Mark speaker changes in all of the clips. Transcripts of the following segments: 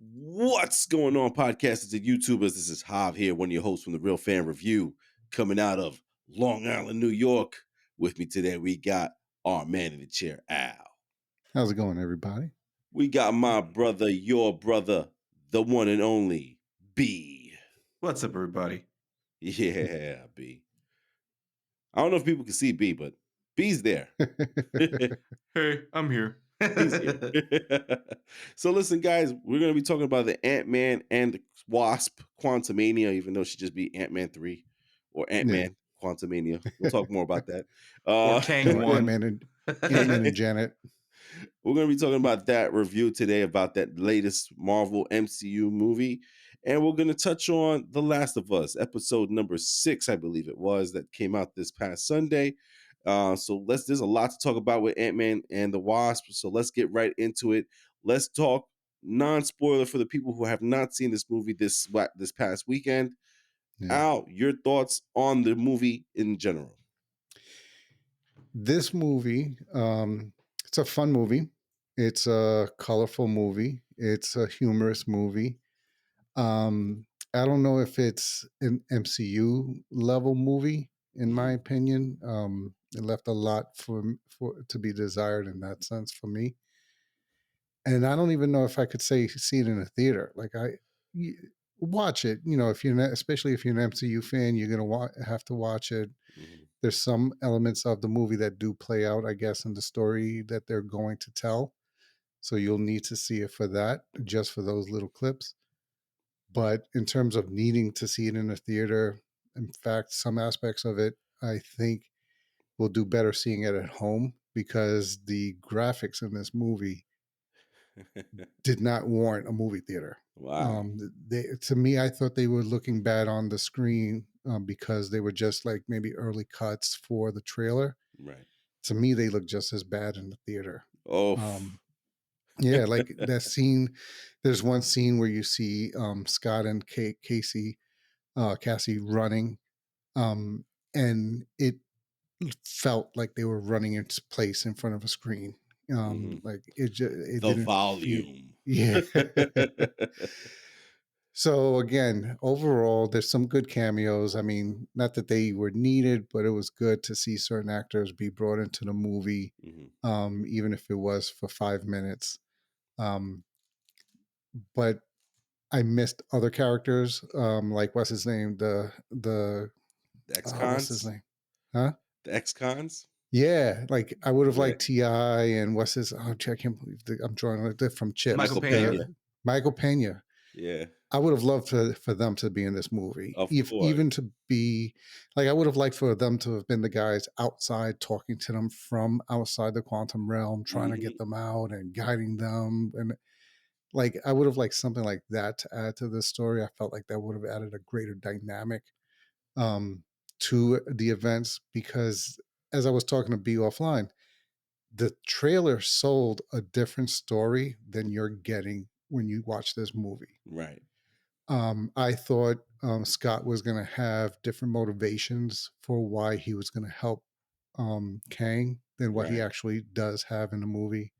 Speaker 1: What's going on, podcasters and YouTubers? This is Hav here, one of your hosts from the Real Fan Review, coming out of Long Island, New York. With me today, we got our man in the chair, Al.
Speaker 2: How's it going, everybody?
Speaker 1: We got my brother, your brother, the one and only B.
Speaker 3: What's up, everybody?
Speaker 1: Yeah, B. I don't know if people can see B, but B's there.
Speaker 3: Hey, I'm here.
Speaker 1: He's here. So listen, guys, we're going to be talking about the Ant-Man and the Wasp Quantumania, even though it should just be Ant-Man 3 or Ant-Man Quantumania. We'll talk more about that.
Speaker 3: Or Kang one.
Speaker 2: Ant-Man and Janet.
Speaker 1: We're going to be talking about that review today, about that latest Marvel MCU movie. And we're going to touch on The Last of Us, episode number 6, I believe it was, that came out this past Sunday. So there's a lot to talk about with Ant-Man and the Wasp. So let's get right into it. Let's talk non-spoiler for the people who have not seen this movie this past weekend.
Speaker 2: Yeah.
Speaker 1: Al, your thoughts on the movie in general?
Speaker 2: This movie, it's a fun movie. It's a colorful movie. It's a humorous movie. I don't know if it's an MCU level movie, in my opinion. It left a lot for to be desired in that sense for me. And I don't even know if I could say see it in a theater. Watch it. You know, if you're not, especially if you're an MCU fan, you're gonna have to watch it.
Speaker 1: Mm-hmm.
Speaker 2: There's some elements of the movie that do play out, I guess, in the story that they're going to tell. So you'll need to see it for that, just for those little clips. But in terms of needing to see it in a theater, in fact, some aspects of it, I think we'll do better seeing it at home because the graphics in this movie did not warrant a movie theater.
Speaker 1: Wow.
Speaker 2: To me, I thought they were looking bad on the screen because they were just like maybe early cuts for the trailer.
Speaker 1: Right.
Speaker 2: To me, they look just as bad in the theater.
Speaker 1: Oh.
Speaker 2: Yeah, like that scene. There's one scene where you see Scott and Cassie running, and it felt like they were running into place in front of a screen. Like it
Speaker 1: the
Speaker 2: didn't
Speaker 1: volume.
Speaker 2: Yeah. So again, overall, there's some good cameos. I mean, not that they were needed, but it was good to see certain actors be brought into the movie, even if it was for 5 minutes. But I missed other characters, like what's his name? The
Speaker 1: ex-cons?
Speaker 2: what's his name? Huh?
Speaker 1: The ex-cons?
Speaker 2: Yeah, like I would have liked T.I. and what's his? Oh, I can't believe I'm drawing it from Chips.
Speaker 3: Michael Pena.
Speaker 2: Michael Pena.
Speaker 1: Yeah,
Speaker 2: I would have loved for them to be in this movie.
Speaker 1: Of course.
Speaker 2: Even to be like, I would have liked for them to have been the guys outside talking to them from outside the quantum realm, trying to get them out and guiding them. And like, I would have liked something like that to add to this story. I felt like that would have added a greater dynamic to the events because as I was talking to B offline, the trailer sold a different story than you're getting when you watch this movie.
Speaker 1: Right.
Speaker 2: I thought Scott was going to have different motivations for why he was going to help Kang than what he actually does have in the movie.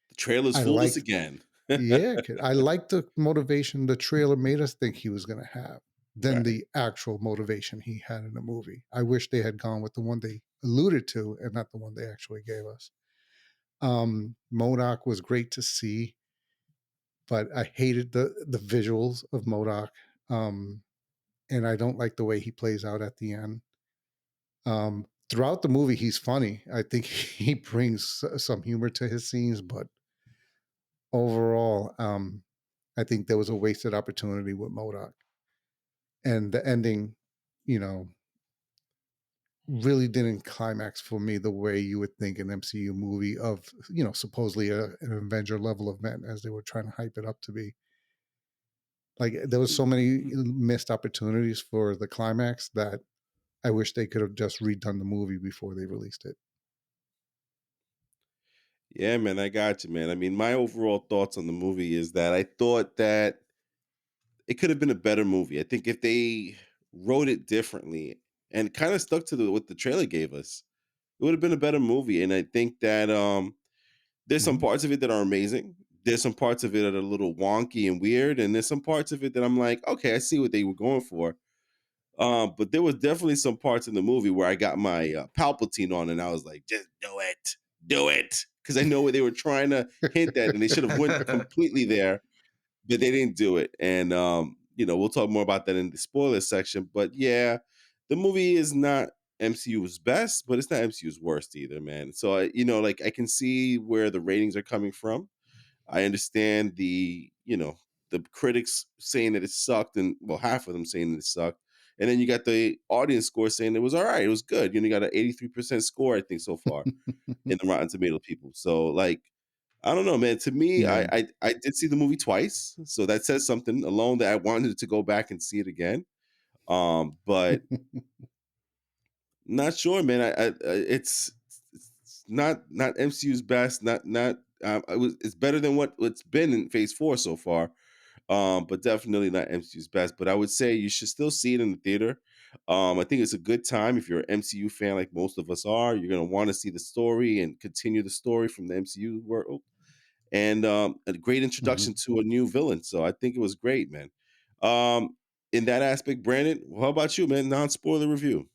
Speaker 1: The trailers fooled us again.
Speaker 2: Yeah, I liked the motivation the trailer made us think he was going to have than the actual motivation he had in the movie. I wish they had gone with the one they alluded to and not the one they actually gave us. MODOK was great to see, but I hated the visuals of MODOK. And I don't like the way he plays out at the end. Throughout the movie, he's funny. I think he brings some humor to his scenes, but overall, I think there was a wasted opportunity with MODOK. And the ending, you know, really didn't climax for me the way you would think an MCU movie of, you know, supposedly an Avenger level event as they were trying to hype it up to be. Like there was so many missed opportunities for the climax that I wish they could have just redone the movie before they released it.
Speaker 1: Yeah, man, I got you, man. I mean, my overall thoughts on the movie is that I thought that it could have been a better movie. I think if they wrote it differently and kind of stuck to what the trailer gave us, it would have been a better movie. And I think that there's some parts of it that are amazing. there's some parts of it that are a little wonky and weird, and there's some parts of it that I'm like, okay, I see what they were going for. But there was definitely some parts in the movie where I got my Palpatine on, and I was like, just do it, because I know what they were trying to hint at, and they should have went completely there, but they didn't do it. And we'll talk more about that in the spoiler section. But yeah, the movie is not MCU's best, but it's not MCU's worst either, man. So like I can see where the ratings are coming from. I understand the critics saying that it sucked, and well, half of them saying that it sucked. And then you got the audience score saying it was all right, it was good. You got an 83% score, I think, so far in the Rotten Tomato people. So like, I don't know, man. To me, I,
Speaker 2: Yeah.
Speaker 1: I I did see the movie twice, so that says something alone that I wanted to go back and see it again. But not sure, man. It's not MCU's best. Not it's better than what's been in Phase 4 so far. But definitely not MCU's best. But I would say you should still see it in the theater. I think it's a good time if you're an MCU fan, like most of us are. You're gonna want to see the story and continue the story from the MCU world, and a great
Speaker 2: Mhm.
Speaker 1: introduction to a new villain. So I think it was great, man. Um, in that aspect, Brandon, how about you, man? Non-spoiler review.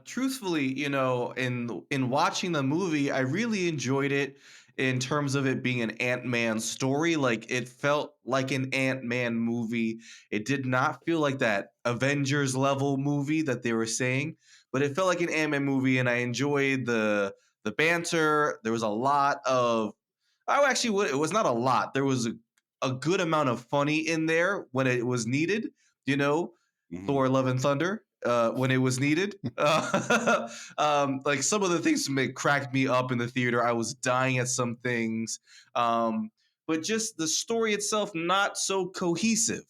Speaker 3: Truthfully, in watching the movie, I really enjoyed it in terms of it being an Ant-Man story. Like it felt like an Ant-Man movie. It did not feel like that Avengers level movie that they were saying, but it felt like an Ant-Man movie, and I enjoyed the banter. There was a lot of it was not a lot. There was a good amount of funny in there when it was needed, you know.
Speaker 1: Hmm.
Speaker 3: Thor: Love and Thunder when it was needed. Like some of the things cracked me up in the theater. I was dying at some things, but just the story itself not so cohesive.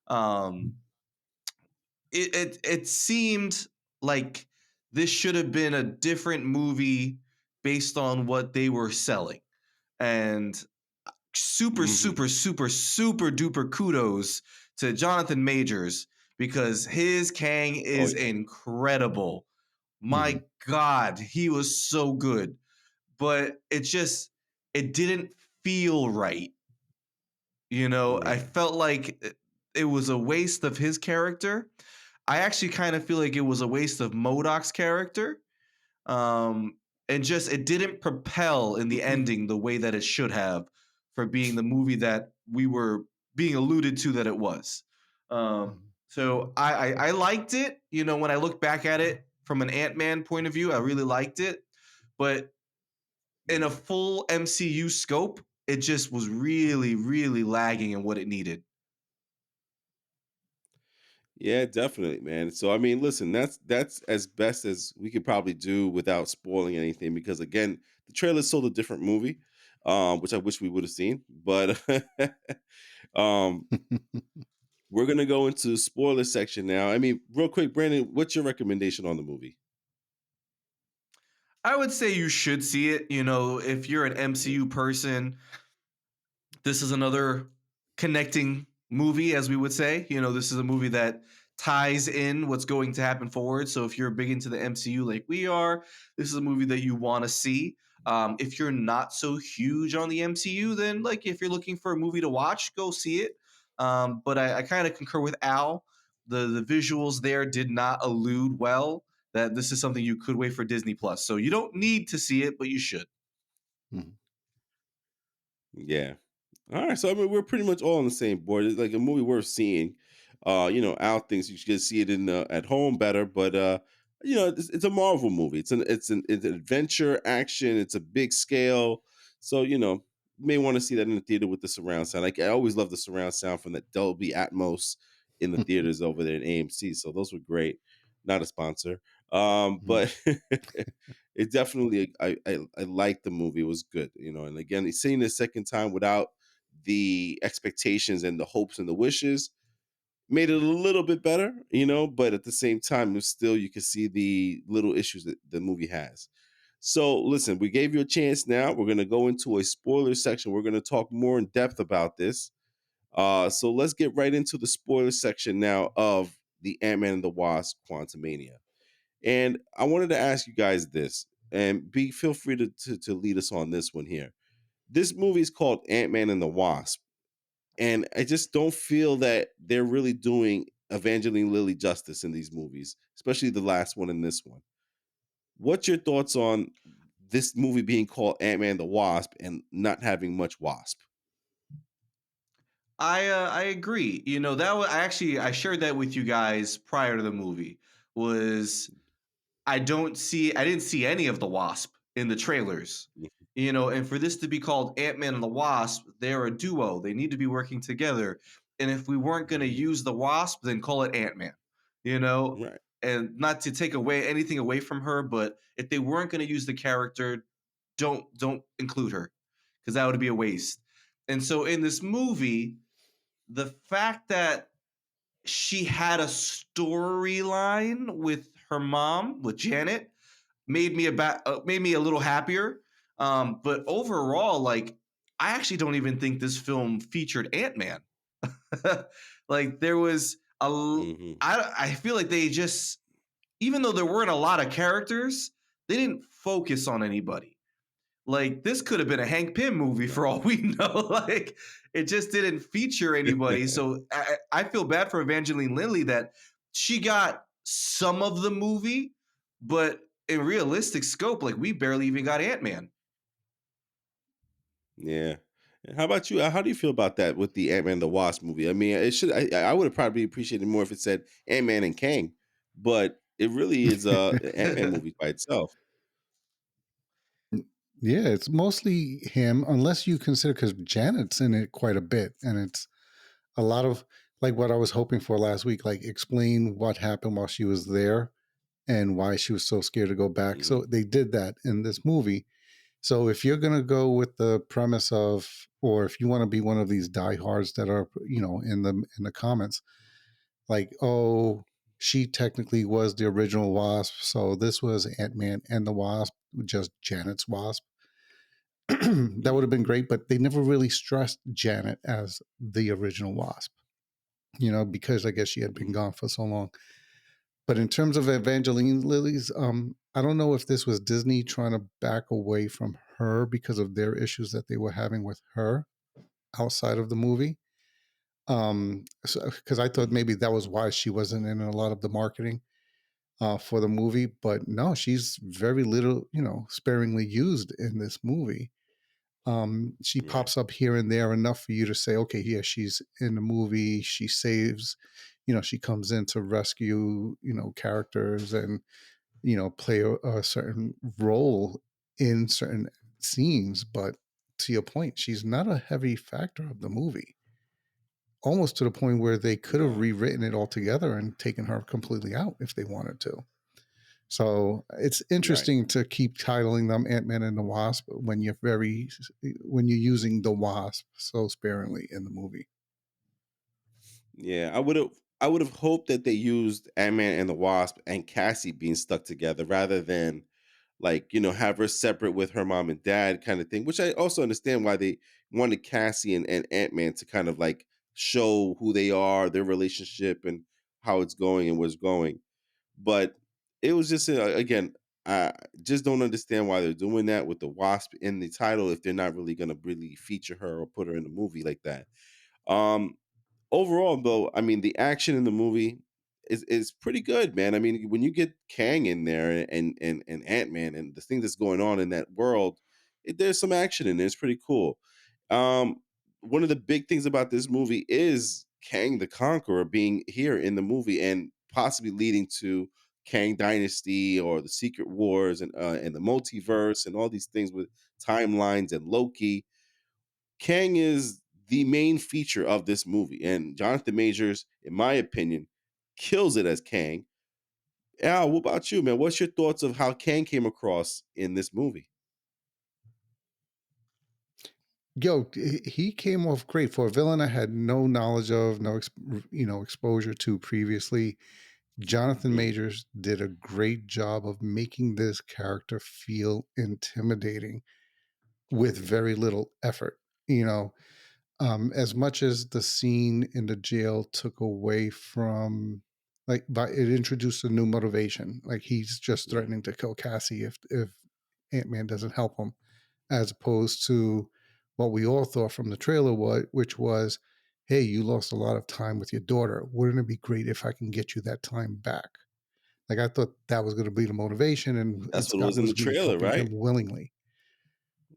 Speaker 3: Um, it seemed like this should have been a different movie based on what they were selling, and
Speaker 1: Hmm.
Speaker 3: super duper kudos to Jonathan Majors because his Kang
Speaker 1: Oh
Speaker 3: is
Speaker 1: yeah.
Speaker 3: incredible.
Speaker 2: Mhm.
Speaker 3: My God, he was so good. But it didn't feel right. I
Speaker 1: Yeah.
Speaker 3: felt like it was a waste of his character. I actually kind of feel like it was a waste of Modoc's character. Um, and just it didn't propel in the ending the way that it should have for being the movie that we were being alluded to that it was.
Speaker 2: Mhm.
Speaker 3: So I liked it. When I look back at it from an Ant Man point of view, I really liked it. But in a
Speaker 1: Yeah.
Speaker 3: full MCU scope, it just was really lagging in what it needed.
Speaker 1: Yeah, definitely, man. So I mean, listen, that's as best as we could probably do without spoiling anything, because again, the trailer sold a different movie, which I wish we would have seen. But um, we're gonna go into the spoiler section now. I mean, real quick, Brandon, what's your recommendation on the movie?
Speaker 3: I would say you should see it. If you're an
Speaker 1: Mhm.
Speaker 3: MCU person, this is another connecting movie, as we would say. This is a movie that ties in what's going to happen forward. So if you're big into the MCU like we are, this is a movie that you want to see. If you're not so huge on the MCU, then like if you're looking for a movie to watch, go see it. But I kind of concur with Al. The visuals there did not allude well that this is something you could wait for Disney Plus. So you don't need to see it, but you should.
Speaker 2: Mhm.
Speaker 1: Yeah. All right, so I mean, we're pretty much all on the same board. It's like a movie worth seeing. Al thinks you should see it in at home better, but it's a Marvel movie. It's an adventure action. It's a big scale, so you may want to see that in the theater with the surround sound. Like I always love the surround sound from that Dolby Atmos in the theaters over there in AMC. So those were great. Not a sponsor,
Speaker 2: Mhm.
Speaker 1: but it definitely I liked the movie. It was good, and again, seeing it a second time without the expectations and the hopes and the wishes made it a little bit better, but at the same time, it's still you can see the little issues that the movie has. So listen, we gave you a chance now. We're gonna go into a spoiler section. We're gonna talk more in depth about this. So let's get right into the spoiler section now of the Ant-Man and the Wasp Quantumania. And I wanted to ask you guys this, and feel free to lead us on this one here. This movie is called Ant-Man and the Wasp, and I just don't feel that they're really doing Evangeline Lilly justice in these movies, especially the last one and this one. What's your thoughts on this movie being called Ant-Man and the Wasp and not having much wasp?
Speaker 3: I agree. You know, that was I shared that with you guys prior to the movie. Was I didn't see any of the Wasp in the trailers.
Speaker 1: Mhm,
Speaker 3: You know, and for this to be called Ant-Man and the Wasp, they're a duo. They need to be working together. And if we weren't going to
Speaker 1: mhm.
Speaker 3: use the Wasp, then call it Ant-Man. You know,
Speaker 1: Right.
Speaker 3: and not to take away anything away from her, but if they weren't going to use the character, don't include her because that would be a waste. And so in this movie, the fact that she had a storyline with her mom, with Janet, made me a little happier. But overall, like I actually don't even think this film featured Ant Man. Like there was
Speaker 1: Mhm.
Speaker 3: I feel like they just, even though there weren't a lot of characters, they didn't focus on anybody. Like this could have been a Hank Pym movie for
Speaker 1: Right.
Speaker 3: all we know. Like it just didn't feature anybody. So I feel bad for Evangeline Lilly that she got some of the movie, but in realistic scope, like we barely even got Ant Man.
Speaker 1: Yeah. And how about you? How do you feel about that with the Ant-Man and the Wasp movie? I mean, it should I would have probably appreciated more if it said Ant-Man and Kang, but it really is a Ant-Man movie by itself.
Speaker 2: Yeah, it's mostly him, unless you consider because Janet's in it quite a bit, and it's a lot of like what I was hoping for last week, like explain what happened while she was there and why she was so scared to go back.
Speaker 1: Mhm.
Speaker 2: So they did that in this movie. So if you're gonna go with the premise of, or if you want to be one of these diehards that are, in the comments, like, oh, she technically was the original Wasp, so this was Ant Man and the Wasp, just Janet's Wasp. That would have been
Speaker 1: Mhm.
Speaker 2: great, but they never really stressed Janet as the original Wasp, because I guess she had been
Speaker 1: Mhm.
Speaker 2: gone for so long. But in terms of Evangeline Lilly's, I don't know if this was Disney trying to back away from her because of their issues that they were having with her outside of the movie. Because I thought
Speaker 1: Mhm.
Speaker 2: maybe that was why she wasn't in a lot of the marketing for the movie, but no, she's very little, sparingly used in this movie. She
Speaker 1: Right.
Speaker 2: pops up here and there enough for you to say, okay, yeah, she's in the movie. She saves, she comes in to rescue, characters and, play a certain role in certain scenes. But to your point, she's not a heavy factor of the movie, almost to the point where they could have
Speaker 1: No.
Speaker 2: rewritten it altogether and taken her completely out if they wanted to. So it's
Speaker 1: Right.
Speaker 2: interesting to keep titling them Ant-Man and the Wasp when you're using the Wasp so sparingly in the movie.
Speaker 1: Yeah, I would have hoped that they used Ant-Man and the Wasp and Cassie being stuck together rather than like, have her separate with her mom and dad kind of thing, which I also understand why they wanted Cassie and Ant-Man to kind of like show who they are, their relationship and how it's going and what's going. But it was just again, I just don't understand why they're doing that with the Wasp in the title if they're not really going to really feature her or put her in a movie like that. Um Overall, though, I mean, the action in the movie is pretty good, man. I mean, when you get Kang in there and Ant Man and the thing that's going on in that world, there's some action in there. It's pretty cool. Um, One of the big things about this movie is Kang the Conqueror being here in the movie and possibly leading to Kang Dynasty or the Secret Wars and the multiverse and all these things with timelines and Loki. Kang is the main feature of this movie, and Jonathan Majors, in my opinion, kills it as Kang. Al, what about you, man? What's your thoughts of how Kang came across in this movie?
Speaker 2: Yo, he came off great for a villain I had no knowledge of, no exposure to previously. Jonathan
Speaker 1: Mhm.
Speaker 2: Majors did a great job of making this character feel intimidating with
Speaker 1: Yeah,
Speaker 2: very little effort. You know, as much as the scene in the jail took away from, like, but it introduced a new motivation, like he's just
Speaker 1: yeah,
Speaker 2: threatening to kill Cassie if Ant-Man doesn't help him, as opposed to, what we all thought from the trailer was, which was, "Hey, you lost a lot of time with your daughter. Wouldn't it be great if I can get you that time back?" Like I thought that was going to be the motivation, and
Speaker 1: That's what it
Speaker 2: Scott
Speaker 1: was in
Speaker 2: was
Speaker 1: the
Speaker 2: going to be
Speaker 1: trailer,
Speaker 2: helping
Speaker 1: right?
Speaker 2: him willingly.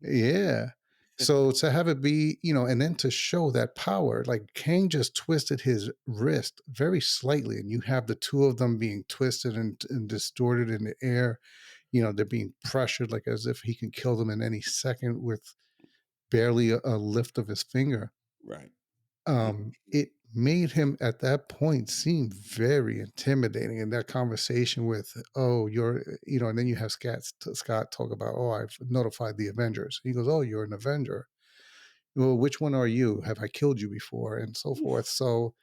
Speaker 2: Yeah. So to have it be, and then to show that power, like Kang just twisted his wrist very slightly, and you have the two of them being twisted and distorted in the air. They're being pressured like as if he can kill them in any second with barely a lift of his finger.
Speaker 1: Right.
Speaker 2: It made him at that point seem very intimidating in that conversation with, oh, and then you have Scott talk about, oh, I've notified the Avengers. He goes, oh, you're an Avenger. Well, which one are you? Have I killed you before? And so forth. So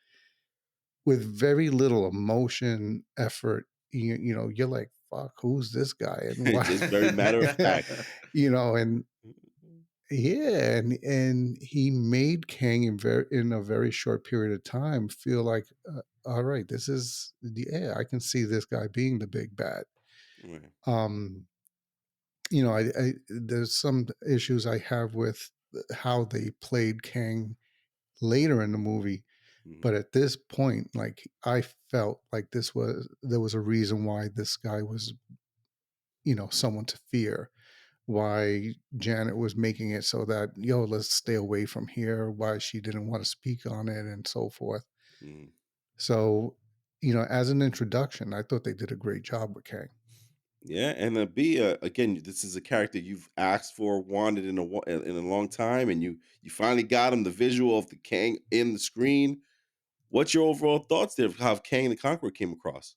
Speaker 2: with very little emotion, effort, you're like, fuck, who's this guy? And why?
Speaker 1: Just very matter of fact.
Speaker 2: And yeah, and he made Kang in a very short period of time feel like, all right, this is yeah, I can see this guy being the big bad.
Speaker 1: Right.
Speaker 2: Um, I there's some issues I have with how they played Kang later in the movie,
Speaker 1: Mhm.
Speaker 2: but at this point, like I felt like there was a reason why this guy was, someone to fear, why Janet was making it so that, let's stay away from here, why she didn't want to speak on it, and so forth.
Speaker 1: Mhm.
Speaker 2: So, as an introduction, I thought they did a great job with Kang.
Speaker 1: Yeah, and B again, this is a character you've asked for, wanted in a long time, and you finally got him. The visual of the Kang in the screen. What's your overall thoughts there of how Kang the Conqueror came across?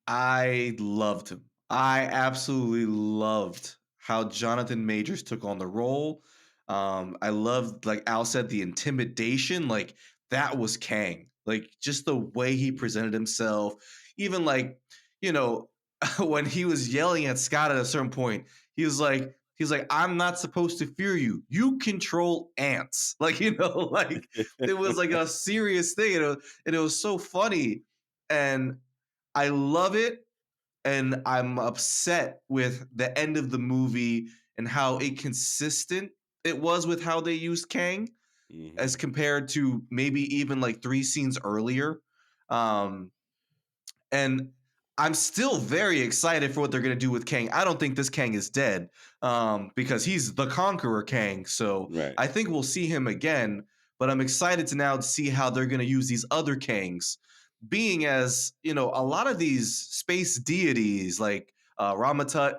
Speaker 3: I loved him. I absolutely loved how Jonathan Majors took on the role. I loved, like Al said, the intimidation. Like that was Kang. Like just the way he presented himself. Even like, you know, when he was yelling at Scott at a certain point, he's like, I'm not supposed to fear you. You control ants. Like, like it was like a serious thing. And it was so funny. And I love it, and I'm upset with the end of the movie and how inconsistent it was with how they used Kang as
Speaker 1: Mhm.
Speaker 3: compared to maybe even like 3 scenes earlier. Um, and I'm still very excited for what they're gonna do with Kang. I don't think this Kang is dead, because he's the Conqueror Kang. So
Speaker 1: Right.
Speaker 3: I think we'll see him again. But I'm excited to now see how they're gonna use these other Kangs, being as a lot of these space deities like Ramatut.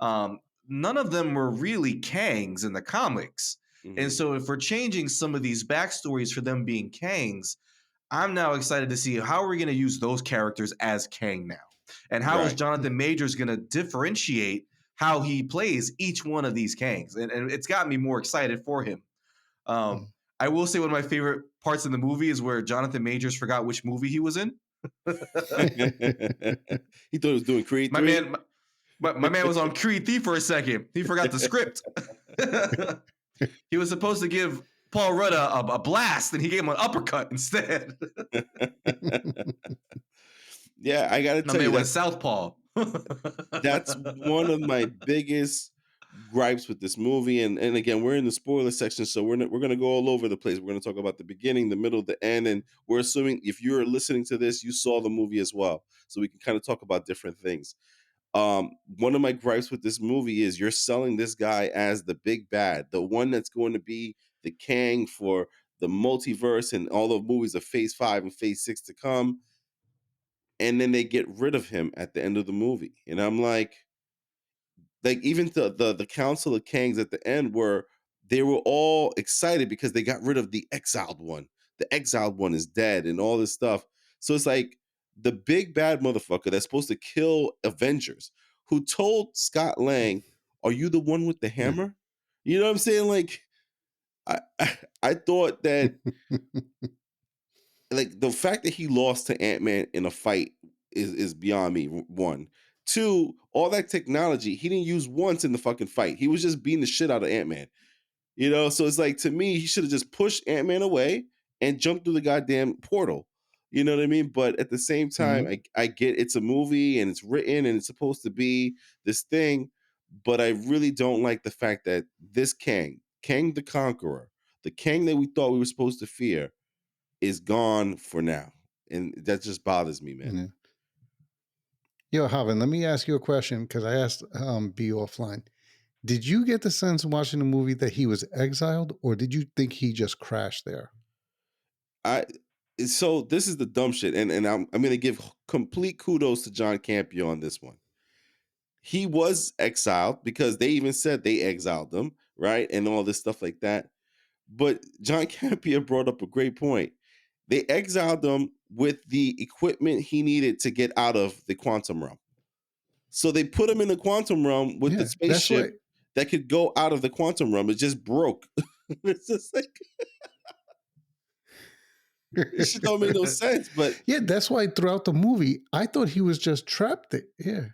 Speaker 3: Um, None of them were really Kangs in the comics. And
Speaker 1: Mhm.
Speaker 3: so if we're changing some of these backstories for them being Kangs, I'm now excited to see how are we going to use those characters as Kang now, and how is
Speaker 1: Right.
Speaker 3: Jonathan Majors going to differentiate how he plays each one of these Kangs, and it's got me more excited for him. Um,
Speaker 2: Mm.
Speaker 3: I will say one of my favorite parts in the movie is where Jonathan Majors forgot which movie he was in.
Speaker 1: He thought he was doing Creed
Speaker 3: my
Speaker 1: 3?
Speaker 3: man, my man was on Creed 3 for a second. He forgot the script. He was supposed to give Paul Rudd a blast, and he gave him an uppercut instead.
Speaker 1: Yeah, I gotta
Speaker 3: My
Speaker 1: tell you,
Speaker 3: man went
Speaker 1: that's
Speaker 3: southpaw.
Speaker 1: that's one of my biggest gripes with this movie. And again, we're in the spoiler section, so we're gonna go all over the place. We're gonna talk about the beginning, the middle, the end, and we're assuming if you're listening to this, you saw the movie as well, so we can kind of talk about different things. One of my gripes with this movie is you're selling this guy as the big bad, the one that's going to be the Kang for the multiverse and all the movies of Phase 5 and Phase 6 to come, and then they get rid of him at the end of the movie. And I'm like even the Council of Kangs at the end were they were all excited because they got rid of the exiled one. The exiled one is dead and all this stuff. So it's like the big bad motherfucker that's supposed to kill Avengers, who told Scott Lang, "Are you the one with the hammer?" You know what I'm saying? Like I thought that like the fact that he lost to Ant-Man in a fight is beyond me. One. Two, all that technology he didn't use once in the fucking fight. He was just beating the shit out of Ant-Man. You know, so it's like to me, he should have just pushed Ant-Man away and jumped through the goddamn portal. You know what I mean? But at the same time,
Speaker 2: Mhm.
Speaker 1: I get it's a movie and it's written and it's supposed to be this thing. but I really don't like the fact that this Kang the Conqueror, the Kang that we thought we were supposed to fear, is gone for now, and that just bothers me, man.
Speaker 2: Yeah. Yo, Javan, let me ask you a question because I asked B offline. Did you get the sense watching the movie that he was exiled, or did you think he just crashed there?
Speaker 1: I so this is the dumb shit, and I'm gonna give complete kudos to John Campea on this one. He was exiled because they even said they exiled him, right? And all this stuff like that. But John Campea brought up a great point. They exiled him with the equipment he needed to get out of the quantum realm. So they put him in the quantum realm with the
Speaker 2: Yeah, that's
Speaker 1: spaceship
Speaker 2: what.
Speaker 1: that could go out of the quantum realm. It just broke. It's just like this shit don't make no sense. But
Speaker 2: Yeah, that's why throughout the movie, I thought he was just trapped there. Yeah.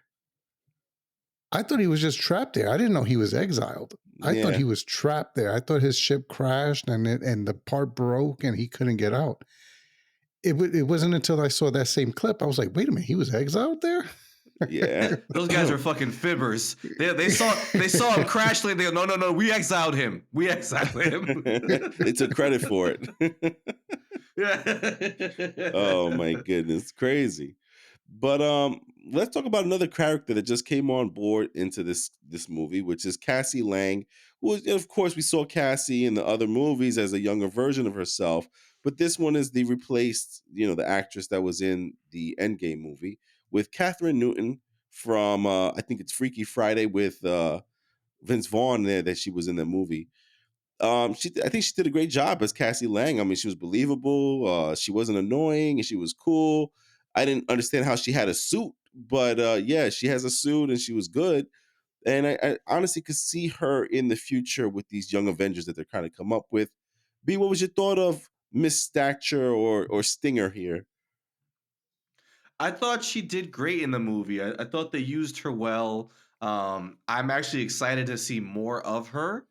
Speaker 2: I thought he was just trapped there. I didn't know he was exiled. I thought
Speaker 1: yeah,
Speaker 2: he was trapped there. I thought his ship crashed and the part broke and he couldn't get out. It wasn't until I saw that same clip I was like, wait a minute, he was exiled there.
Speaker 1: yeah.
Speaker 3: Those guys are fucking fibbers. They saw him crash land. They go, no, we exiled him. We exiled him.
Speaker 1: They took credit for it.
Speaker 3: Yeah.
Speaker 1: Oh my goodness, crazy. But let's talk about another character that just came on board into this movie, which is Cassie Lang. Who, of course, we saw Cassie in the other movies as a younger version of herself, but this one is the replaced, the actress that was in the Endgame movie with Catherine Newton from I think it's Freaky Friday with Vince Vaughn there that she was in the movie. I think she did a great job as Cassie Lang. I mean, she was believable. She wasn't annoying, and she was cool. I didn't understand how she had a suit, but yeah, she has a suit, and she was good. And I honestly could see her in the future with these young Avengers that they're trying to come up with. B, what was your thought of Miss Stature or Stinger here?
Speaker 3: I thought she did great in the movie. I thought they used her well. I'm actually excited to see more of her.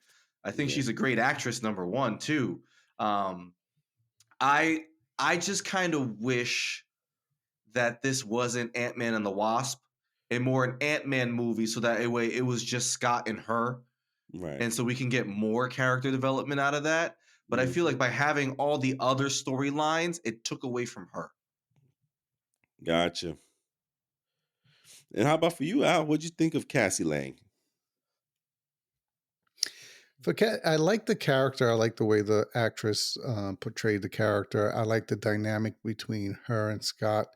Speaker 3: I think
Speaker 1: Yeah,
Speaker 3: she's a great actress, number one, too. Um, I I just kind of wish that this wasn't Ant-Man and the Wasp and more an Ant-Man movie, so that way it was just Scott and her,
Speaker 1: right.
Speaker 3: and so we can get more character development out of that. But I feel
Speaker 1: Mhm.
Speaker 3: like by having all the other storylines, it took away from her.
Speaker 1: Gotcha. And how about for you, Al? What'd you think of Cassie Lang?
Speaker 2: I like the character. I like the way the actress portrayed the character. I like the dynamic between her and Scott.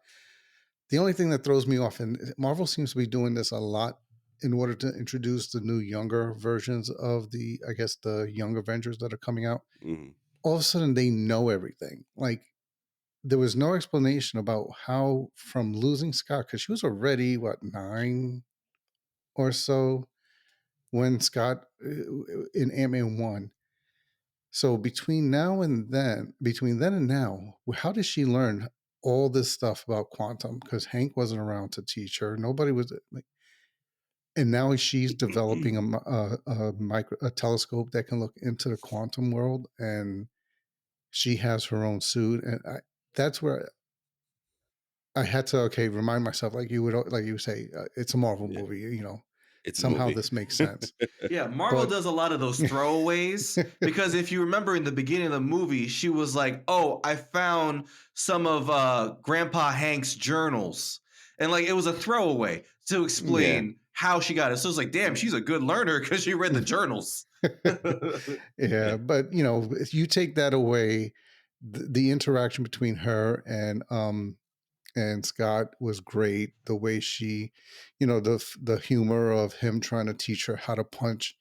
Speaker 2: The only thing that throws me off, and Marvel seems to be doing this a lot in order to introduce the new younger versions of I guess, the young Avengers that are coming out.
Speaker 1: Mhm.
Speaker 2: All of a sudden, they know everything. Like, there was no explanation about how, from losing Scott, because she was already, what, 9 or so when Scott in Ant Man 1. So between then and now, how did she learn all this stuff about quantum? Because Hank wasn't around to teach her. Nobody was like, and now she's developing a telescope that can look into the quantum world, and she has her own suit, and that's where I had to remind myself, like you say, it's a Marvel
Speaker 1: Yeah,
Speaker 2: movie,
Speaker 1: it's a
Speaker 2: somehow
Speaker 1: movie.
Speaker 2: this makes sense,
Speaker 3: Yeah, Marvel
Speaker 2: but
Speaker 3: does a lot of those throwaways because if you remember in the beginning of the movie, she was like, "Oh, I found some of Grandpa Hank's journals," and like it was a throwaway to
Speaker 1: Yeah.
Speaker 3: explain how she got it. So it's like, damn, she's a good learner because she read the journals.
Speaker 2: yeah, but if you take that away, the interaction between her and Scott was great. The way she, the humor of him trying to teach her how to punch,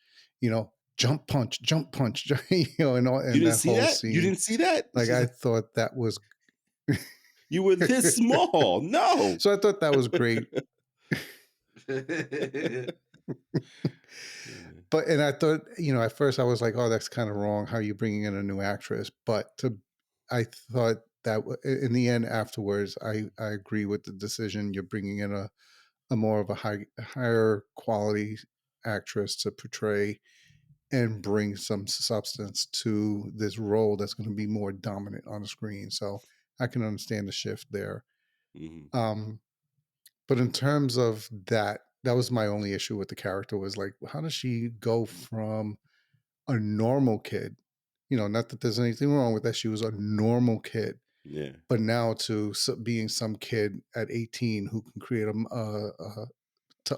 Speaker 2: jump punch,
Speaker 1: You
Speaker 2: and
Speaker 1: didn't
Speaker 2: that
Speaker 1: see
Speaker 2: whole
Speaker 1: that? You
Speaker 2: scene.
Speaker 1: didn't see that?
Speaker 2: Like, I thought that was,
Speaker 1: You were this small. No.
Speaker 2: so I thought that was great.
Speaker 1: Yeah.
Speaker 2: But I thought, at first I was like, oh, that's kind of wrong. How are you bringing in a new actress? I thought that in the end, afterwards, I agree with the decision. You're bringing in a more of a higher quality actress to portray and bring some substance to this role that's going to be more dominant on the screen. So I can understand the shift there.
Speaker 1: Mhm.
Speaker 2: Um, but in terms of that, That was my only issue with the character was like, how does she go from a normal kid? Not that there's anything wrong with that. She was a normal kid,
Speaker 1: Yeah.
Speaker 2: but now to being some kid at 18 who can create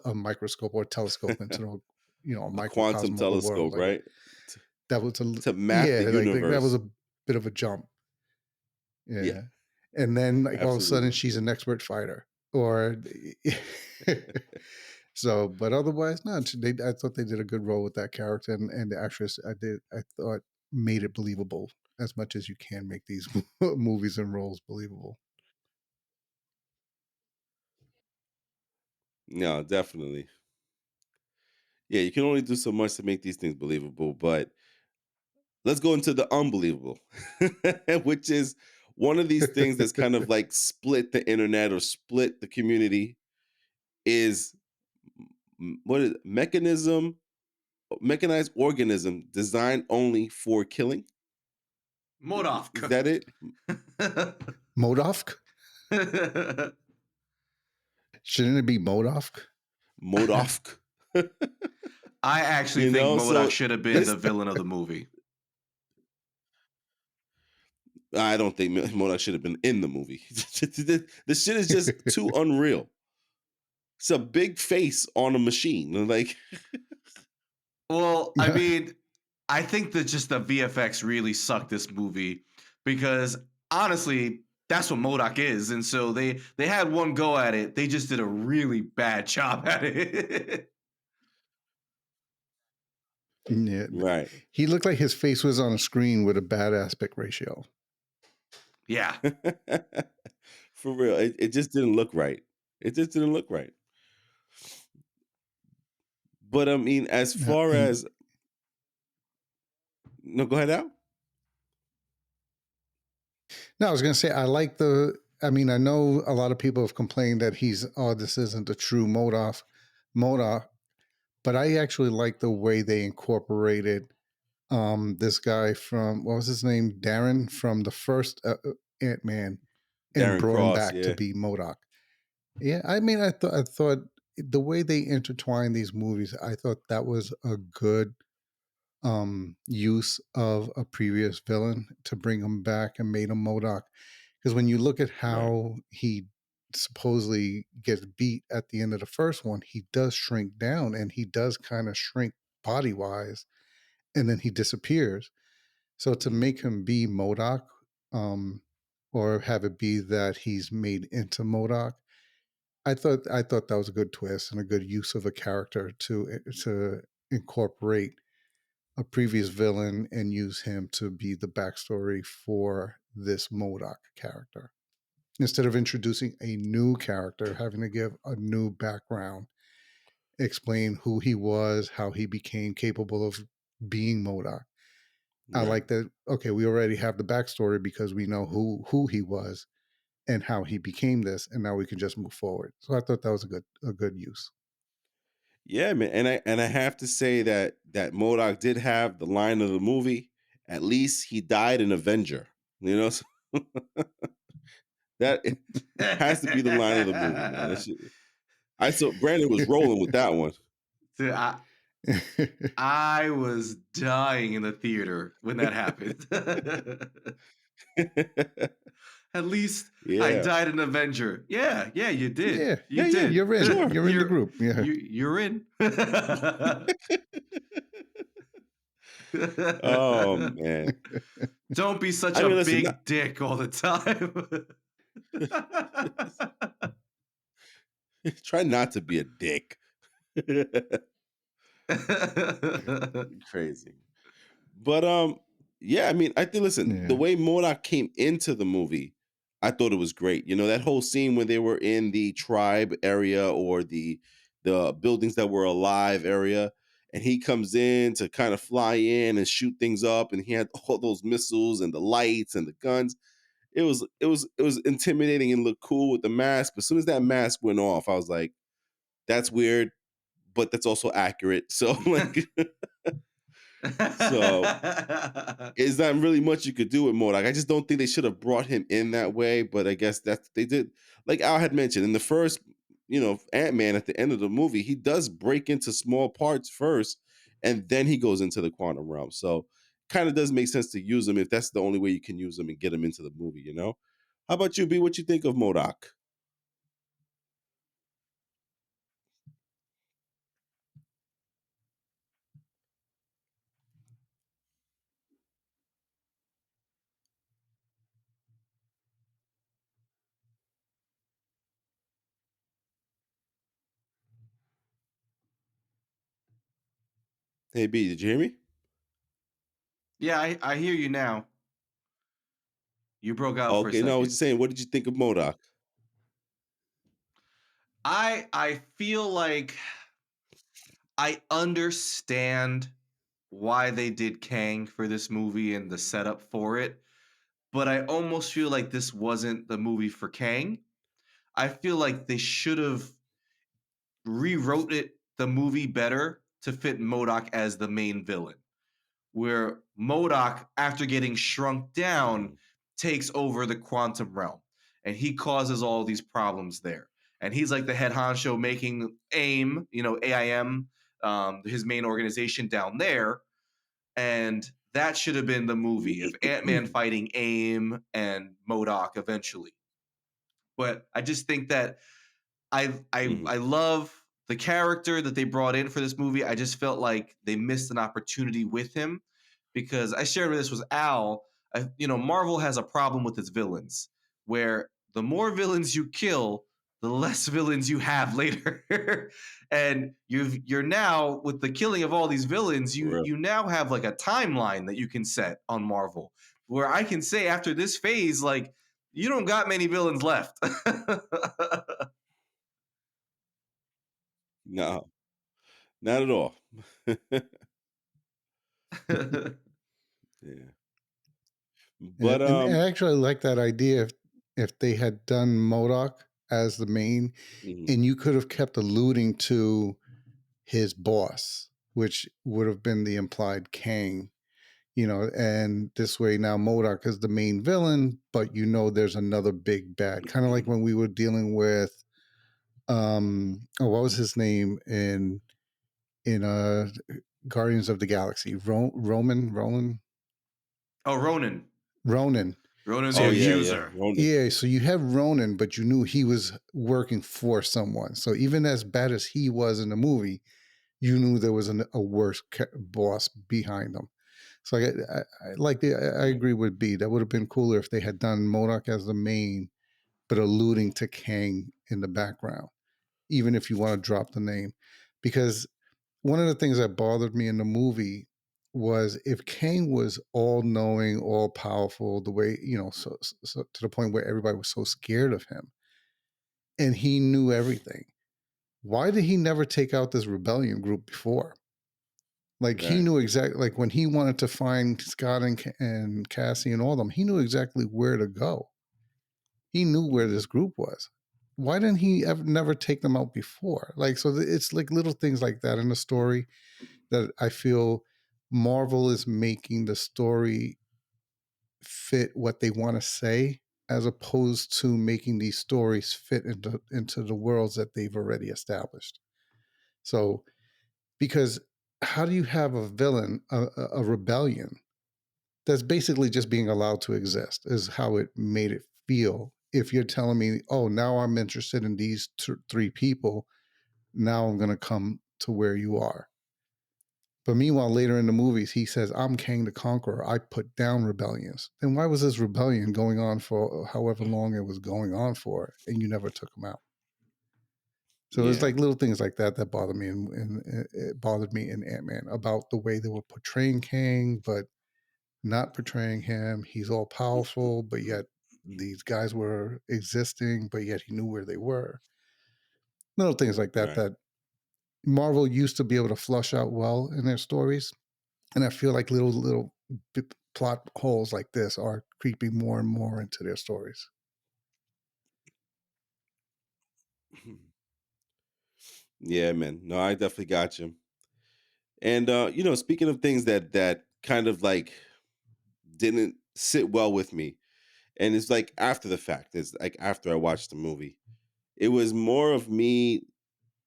Speaker 2: a microscope or telescope into the a
Speaker 1: A quantum
Speaker 2: microcosm of the world.
Speaker 1: telescope,
Speaker 2: Like
Speaker 1: right?
Speaker 2: that was
Speaker 1: To map the
Speaker 2: yeah, like that was
Speaker 1: universe.
Speaker 2: a bit of a jump.
Speaker 1: Yeah,
Speaker 2: Yeah. And then like all of a sudden
Speaker 1: absolutely.
Speaker 2: she's an expert fighter. Or so, but otherwise, no, I thought they did a good role with that character, and the actress I thought made it believable as much as you can make these movies and roles believable.
Speaker 1: No, definitely. Yeah, you can only do so much to make these things believable, but let's go into the unbelievable, which is one of these things that's kind of like split the internet or split the community is what is it? Mechanized organism designed only for killing. Is
Speaker 3: Modok.
Speaker 1: that it?
Speaker 2: Modofk? Shouldn't it be Modofk?
Speaker 1: Modofk.
Speaker 3: I actually think Modok
Speaker 1: So
Speaker 3: should have been
Speaker 1: this
Speaker 3: the villain of the movie.
Speaker 1: I don't think Modok should have been in the movie. The shit is just too unreal. It's a big face on a machine. Like,
Speaker 3: Well, I mean, I think that just the VFX really sucked this movie because honestly, that's what Modok is, and so they had one go at it. They just did a really bad job at it.
Speaker 2: Yeah,
Speaker 1: right.
Speaker 2: he looked like his face was on a screen with a bad aspect ratio.
Speaker 3: Yeah.
Speaker 1: For real. It just didn't look right. It just didn't look right. But I mean, as far
Speaker 2: And
Speaker 1: as no, go ahead out.
Speaker 2: no, I was going to say I like the. I mean, I know a lot of people have complained that this isn't a true Modoc, but I actually like the way they incorporated this guy from what was his name, Darren from the first Ant-Man, and
Speaker 1: Darren
Speaker 2: brought him
Speaker 1: Cross,
Speaker 2: back to
Speaker 1: yeah.
Speaker 2: be Modoc. Yeah, I mean, I thought the way they intertwine these movies, I thought that was a good use of a previous villain to bring him back and made him Modoc. Because when you look at
Speaker 1: Right.
Speaker 2: how he supposedly gets beat at the end of the first one, he does shrink down and he does kind of shrink body wise, and then he disappears. So to
Speaker 1: Mhm.
Speaker 2: make him be Modoc, um, or have it be that he's made into Modoc, I thought that was a good twist and a good use of a character to incorporate a previous villain and use him to be the backstory for this Modoc character. Instead of introducing a new character, having to give a new background, explain who he was, how he became capable of being Modoc. I
Speaker 1: Right.
Speaker 2: like that. Okay, we already have the backstory because we know who he was and how he became this, and now we can just move forward. So I thought that was a good use.
Speaker 1: Yeah, man. And I have to say that Modoc did have the line of the movie. At least he died an Avenger. So that has to be the line of the movie, man. I saw Brandon was rolling with that one.
Speaker 3: Dude, I was dying in the theater when that happened. At least I
Speaker 1: Yeah.
Speaker 3: died an Avenger. Yeah, yeah, you did.
Speaker 2: Yeah,
Speaker 3: You
Speaker 1: Yeah, yeah,
Speaker 3: did.
Speaker 2: you're in.
Speaker 1: sure.
Speaker 2: You're in the group. Yeah.
Speaker 3: You're in.
Speaker 1: Oh man.
Speaker 3: Don't be such
Speaker 1: I
Speaker 3: a
Speaker 1: mean, listen,
Speaker 3: big dick all the time.
Speaker 1: try not to be a dick. Crazy. But yeah, I mean, I think listen, the
Speaker 2: Yeah.
Speaker 1: way Modoc came into the movie, I thought it was great. That whole scene when they were in the tribe area or the buildings that were alive area, and he comes in to kind of fly in and shoot things up, and he had all those missiles and the lights and the guns. It was intimidating and looked cool with the mask. But as soon as that mask went off, I was like, that's weird, but that's also accurate. So like so is not really much you could do with Modoc. I just don't think they should have brought him in that way. But I guess that's they did. Like Al had mentioned in the first, Ant-Man at the end of the movie, he does break into small parts first, and then he goes into the quantum realm. So kind of does make sense to use them if that's the only way you can use them and get them into the movie. How about you, B? What you think of Modoc? Hey, B, did you hear me?
Speaker 3: Yeah, I hear you now. You broke out for a
Speaker 1: Okay, no, I was
Speaker 3: second.
Speaker 1: just saying, what did you think of Modoc?
Speaker 3: I feel like I understand why they did Kang for this movie and the setup for it, but I almost feel like this wasn't the movie for Kang. I feel like they should have rewrote the movie better to fit Modoc as the main villain. Where Modoc, after getting shrunk down,
Speaker 1: Mhm.
Speaker 3: takes over the quantum realm and he causes all these problems there. And he's like the head honcho making AIM, AIM, his main organization down there. And that should have been the movie of Ant Man fighting AIM and Modoc eventually. But I just think that I
Speaker 1: Mhm.
Speaker 3: love the character that they brought in for this movie. I just felt like they missed an opportunity with him because I shared this with Al. Marvel has a problem with its villains, where the more villains you kill, the less villains you have later. And you're now with the killing of all these villains, you
Speaker 1: Real.
Speaker 3: you now have like a timeline that you can set on Marvel, where I can say after this phase, like you don't got many villains left.
Speaker 1: No, not at all. Yeah. But
Speaker 2: And I actually like that idea if they had done Modoc as the main,
Speaker 1: mhm,
Speaker 2: and you could have kept alluding to his boss, which would have been the implied Kang, and this way now Modoc is the main villain, but there's another big bad. Kind of like when we were dealing with what was his name in Guardians of the Galaxy?
Speaker 3: Oh, Ronan.
Speaker 2: Ronan.
Speaker 3: Ronan's
Speaker 1: oh
Speaker 3: the
Speaker 2: So
Speaker 1: yeah,
Speaker 2: you
Speaker 1: yeah,
Speaker 3: accuser.
Speaker 1: Ronan.
Speaker 2: Yeah, so you have Ronan, but you knew he was working for someone. So even as bad as he was in the movie, you knew there was a worse boss behind him. So I
Speaker 1: Right.
Speaker 2: agree with B. That would have been cooler if they had done Modoc as the main, but alluding to Kang in the background, even if you want to drop the name. Because one of the things that bothered me in the movie was if Kang was all knowing, all powerful, the way, so to the point where everybody was so scared of him and he knew everything, why did he never take out this rebellion group before? Like he
Speaker 1: Right.
Speaker 2: knew exactly, like when he wanted to find Scott and Cassie and all them, he knew exactly where to go. He knew where
Speaker 1: Mhm.
Speaker 2: this group was. Why didn't he ever never take them out before? Like, so it's like little things like that in the story that I feel Marvel is making the story fit what they want to say, as opposed to making these stories fit into the worlds that they've already established. So, because how do you have a villain, a rebellion that's basically just being allowed to exist? Is how it made it feel. If you're telling me, oh, now I'm interested in these three people, now I'm going to come to where you are. But meanwhile, later in the movies, he says, I'm Kang the Conqueror. I put down rebellions. Then why was this rebellion going on for however long it was going on for, and you never took him out? So it's
Speaker 1: Yeah.
Speaker 2: like little things like that that bother me, and it bothered me in Ant-Man about the way they were portraying Kang, but not portraying him. He's all powerful, but yet these guys were existing, but yet he knew where they were. Little things like that
Speaker 1: Right.
Speaker 2: that Marvel used to be able to flush out well in their stories. And I feel like little plot holes like this are creeping more and more into their stories.
Speaker 1: Yeah, man. No, I definitely got you. And speaking of things that kind of like didn't sit well with me, and it's like after the fact, it's like after I watched the movie, It was more of me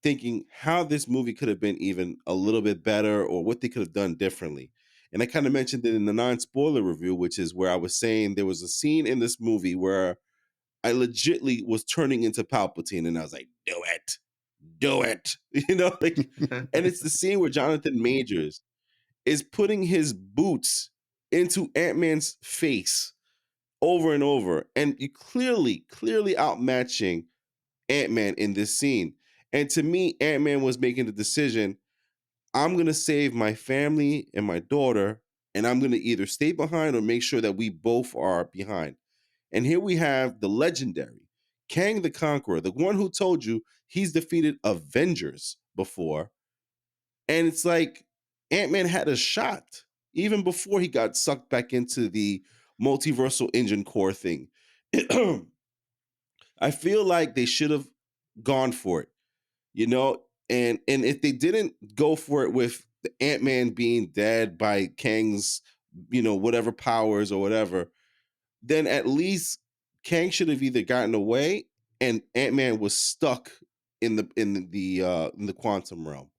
Speaker 1: thinking how this movie could have been even a little bit better or what they could have done differently. And I kind of mentioned it in the non-spoiler review, which is where I was saying there was a scene in this movie where I legitly was turning into Palpatine and I was like, do it. Do it. Like, and it's the scene where Jonathan Majors is putting his boots into Ant-Man's face over and over. And you clearly outmatching Ant-Man in this scene. And to me, Ant-Man was making the decision, I'm gonna save my family and my daughter, and I'm gonna either stay behind or make sure that we both are behind. And here we have the legendary Kang the Conqueror, the one who told you he's defeated Avengers before. And it's like Ant-Man had a shot even before he got sucked back into the multiversal engine core thing. I feel like they should have gone for it, you know? And if they didn't go for it with the Ant-Man being dead by Kang's, whatever powers or whatever, then at least Kang should have either gotten away and Ant-Man was stuck in the quantum realm.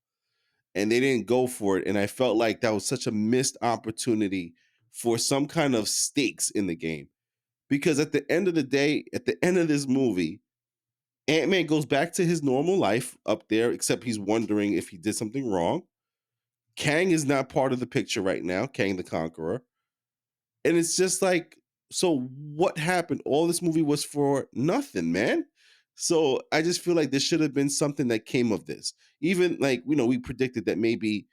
Speaker 1: And they didn't go for it. And I felt like that was such a missed opportunity for some kind of stakes in the game. Because at the end of the day, at the end of this movie, Ant-Man goes back to his normal life up there, except he's wondering if he did something wrong. Kang is not part of the picture right now, Kang the Conqueror. And it's just like, so what happened? All this movie was for nothing, man. So I just feel like there should have been something that came of this. Even like, we predicted that maybe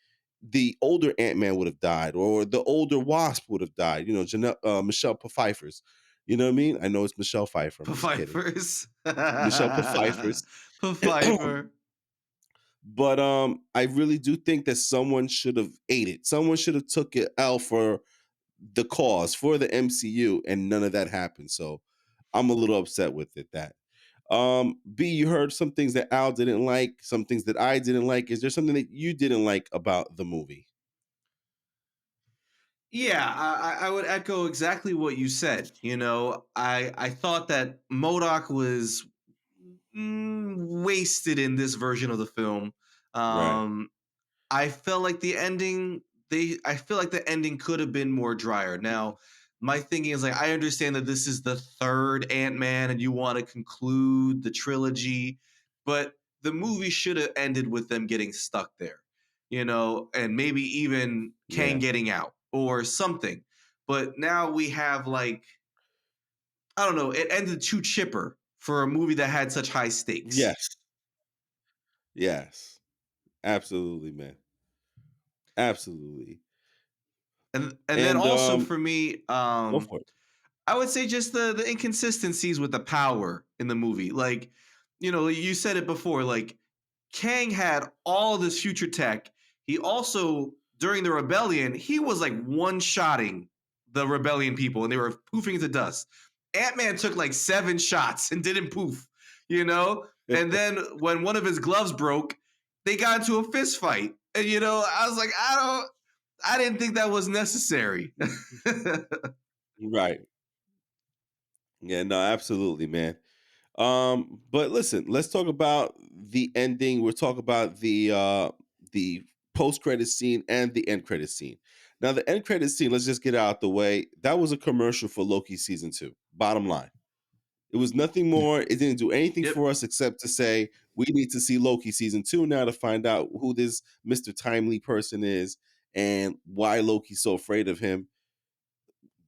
Speaker 1: the older Ant-Man would have died or the older Wasp would have died, Michelle Pfeiffer's. You know what I mean? I know it's Michelle Pfeiffer. I'm just kidding.
Speaker 3: Pfeiffer's.
Speaker 1: Michelle Pfeiffer's.
Speaker 3: Pfeiffer.
Speaker 1: But I really do think that someone should have ate it. Someone should have took it L for the cause for the MCU, and none of that happened. So I'm a little upset with it. That B, you heard some things that Al didn't like, some things that I didn't like. Is there something that you didn't like about the movie?
Speaker 3: Yeah, I would echo exactly what you said. I thought that Modoc was wasted in this version of the film.
Speaker 1: Right.
Speaker 3: Um, I felt like the ending I feel like the ending could have been more drier. Now, my thinking is like I understand that this is the third Ant-Man and you want to conclude the trilogy, but the movie should have ended with them getting stuck there. And maybe even Kang
Speaker 1: Yeah.
Speaker 3: getting out or something. But now we have like I don't know, it ended too chipper for a movie that had such high stakes.
Speaker 1: Yes. Yes. Absolutely, man. Absolutely.
Speaker 3: And then
Speaker 1: And
Speaker 3: also for me,
Speaker 1: go for it.
Speaker 3: I would say just the inconsistencies with the power in the movie. Like, you said it before, like Kang had all this future tech. He also during the rebellion, he was like one-shotting the rebellion people and they were poofing into dust. Ant-Man took like 7 shots and didn't poof, you know? And then when one of his gloves broke, they got into a fist fight. And I was like, I didn't think that was necessary.
Speaker 1: Right. Yeah, no, absolutely, man. But listen, let's talk about the ending. We'll talk about the post credit scene and the end credit scene. Now, the end credit scene, let's just get out the way. That was a commercial for Loki season 2. Bottom line. It was nothing
Speaker 2: Yeah.
Speaker 1: more. It didn't do anything
Speaker 3: Yep.
Speaker 1: for us except to say we need to see Loki season 2 now to find out who this Mr. Timely person is and why Loki's so afraid of him.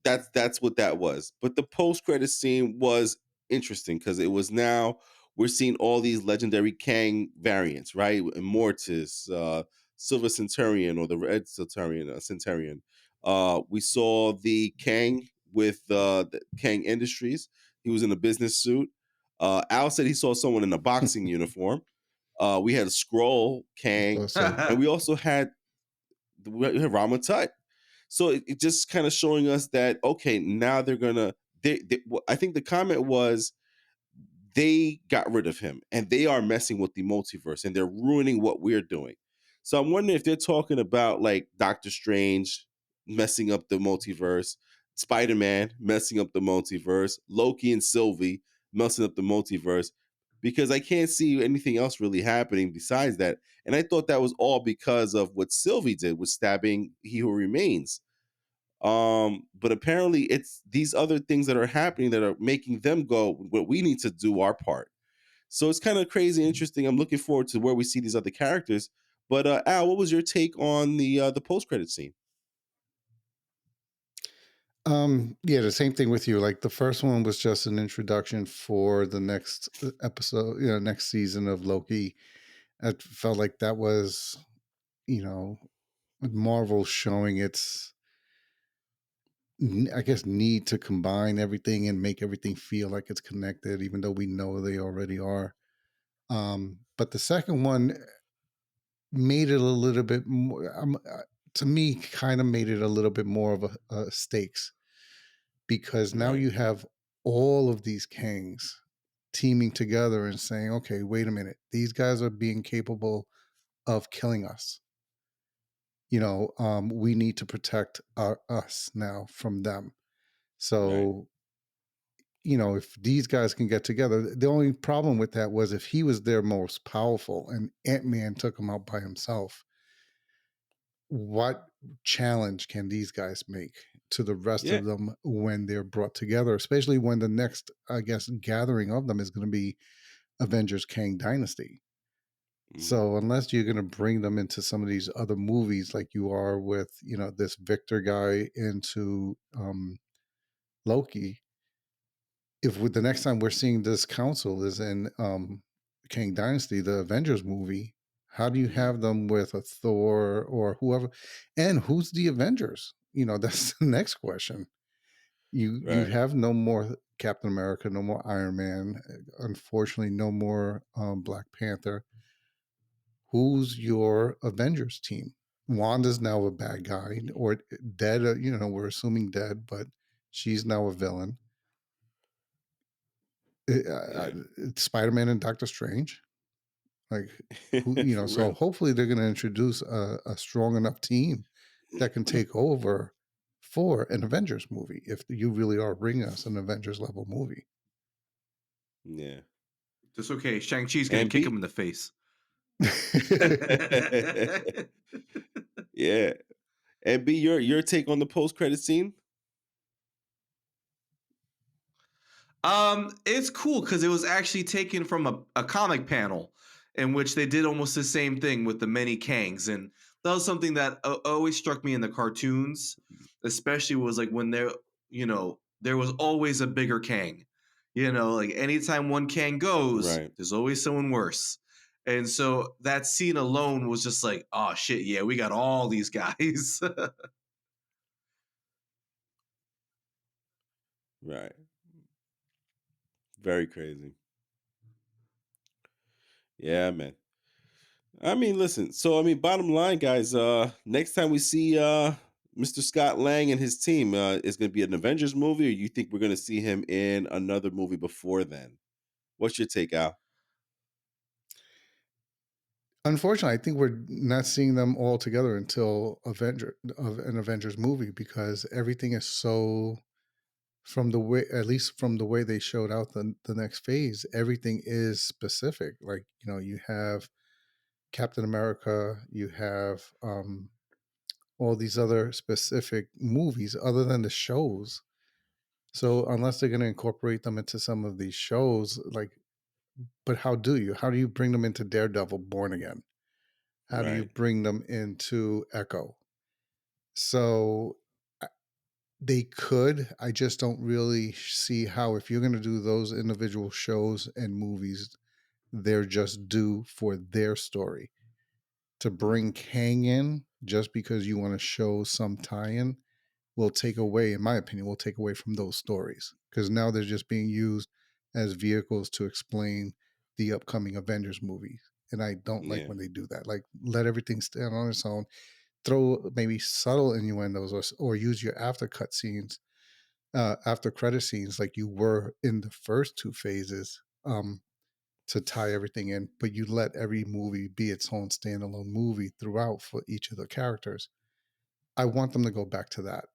Speaker 1: That's what that was. But the post credit scene was interesting because it was now we're seeing all these legendary Kang variants, right? Immortus, Silver Centurion, or the Red Centurion. Centurion. We saw the Kang with the Kang Industries. He was in a business suit. Al said he saw someone in a boxing uniform. We had a scroll Kang,
Speaker 2: So so.
Speaker 1: and we also had Rama Tut. So it just kind of showing us that okay, now they're gonna. I think the comment was they got rid of him and they are messing with the multiverse and they're ruining what we're doing. So I'm wondering if they're talking about like Doctor Strange messing up the multiverse, Spider-Man messing up the multiverse, Loki and Sylvie messing up the multiverse, because I can't see anything else really happening besides that. And I thought that was all because of what Sylvie did with stabbing He Who Remains. But apparently it's these other things that are happening that are making them go, "What we need to do our part." So it's kind of crazy, interesting. I'm looking forward to where we see these other characters. But Al, what was your take on the post credit scene?
Speaker 2: Yeah, the same thing with you. Like the first one was just an introduction for the next episode, next season of Loki. I felt like that was, you know, Marvel showing its, I guess, need to combine everything and make everything feel like it's connected, even though we know they already are. But the second one made it a little bit more, to me, kind of made it a little bit more of a stakes, because now
Speaker 1: Right.
Speaker 2: you have all of these kings teaming together and saying, okay, wait a minute, these guys are being capable of killing us. We need to protect us now from them.
Speaker 1: Right.
Speaker 2: So, if these guys can get together, the only problem with that was if he was their most powerful and Ant-Man took him out by himself, what challenge can these guys make to the rest
Speaker 1: Yeah.
Speaker 2: of them when they're brought together, especially when the next, I guess, gathering of them is going to be Avengers Kang Dynasty.
Speaker 1: Mhm.
Speaker 2: So unless you're going to bring them into some of these other movies like you are with, this Victor guy into Loki, if with the next time we're seeing this council is in Kang Dynasty, the Avengers movie, how do you
Speaker 1: Mhm.
Speaker 2: have them with a Thor or whoever? And who's the Avengers? That's the next question. You
Speaker 1: Right.
Speaker 2: have no more Captain America, no more Iron Man, unfortunately, no more Black Panther. Who's your Avengers team? Wanda's now a bad guy or dead. We're assuming dead, but she's now a villain.
Speaker 1: Yeah.
Speaker 2: Spider-Man and Doctor Strange. Like who,
Speaker 1: For
Speaker 2: so
Speaker 1: real.
Speaker 2: hopefully they're going to introduce a strong enough team that can take over for an Avengers movie if you really are bringing us an Avengers level movie.
Speaker 1: Yeah.
Speaker 3: It's okay. Shang-Chi's gonna
Speaker 1: And
Speaker 3: kick him
Speaker 1: B
Speaker 3: in the face.
Speaker 1: yeah. And B, your take on the post credit scene?
Speaker 3: It's cool because it was actually taken from a comic panel in which they did almost the same thing with the many Kangs, and that was something that always struck me in the cartoons, especially was like when there was always a bigger Kang. Like anytime one Kang goes,
Speaker 1: Right.
Speaker 3: there's always someone worse. And so that scene alone was just like, oh shit, yeah, we got all these guys.
Speaker 1: Right. Very crazy. Yeah, man. I mean, listen. So, I mean, bottom line, guys. Next time we see Mr. Scott Lang and his team, is going to be an Avengers movie, or you think we're going to see him in another movie before then? What's your take, Al?
Speaker 2: Unfortunately, I think we're not seeing them all together until an Avengers movie, because everything is so, from the way, at least from the way they showed out the next phase, everything is specific. Like, you have Captain America, you have all these other specific movies other than the shows. So unless they're going to incorporate them into some of these shows, like, but how do you bring them into Daredevil Born Again? How do you
Speaker 1: Right.
Speaker 2: bring them into Echo? So they could. I just don't really see how, if you're going to do those individual shows and movies, they're just due for their story. To bring
Speaker 1: Mhm.
Speaker 2: Kang in just because you want to show some tie-in will take away, in my opinion, will take away from those stories, because now they're just being used as vehicles to explain the upcoming Avengers movie. And I don't like
Speaker 1: Yeah.
Speaker 2: when they do that. Like, let everything stand on its own. Throw maybe subtle innuendos, or use your after cut scenes, after credit scenes, like you were in the first two phases, to tie everything in. But you let every movie be its own standalone movie throughout for each of the characters. I want them to go back to that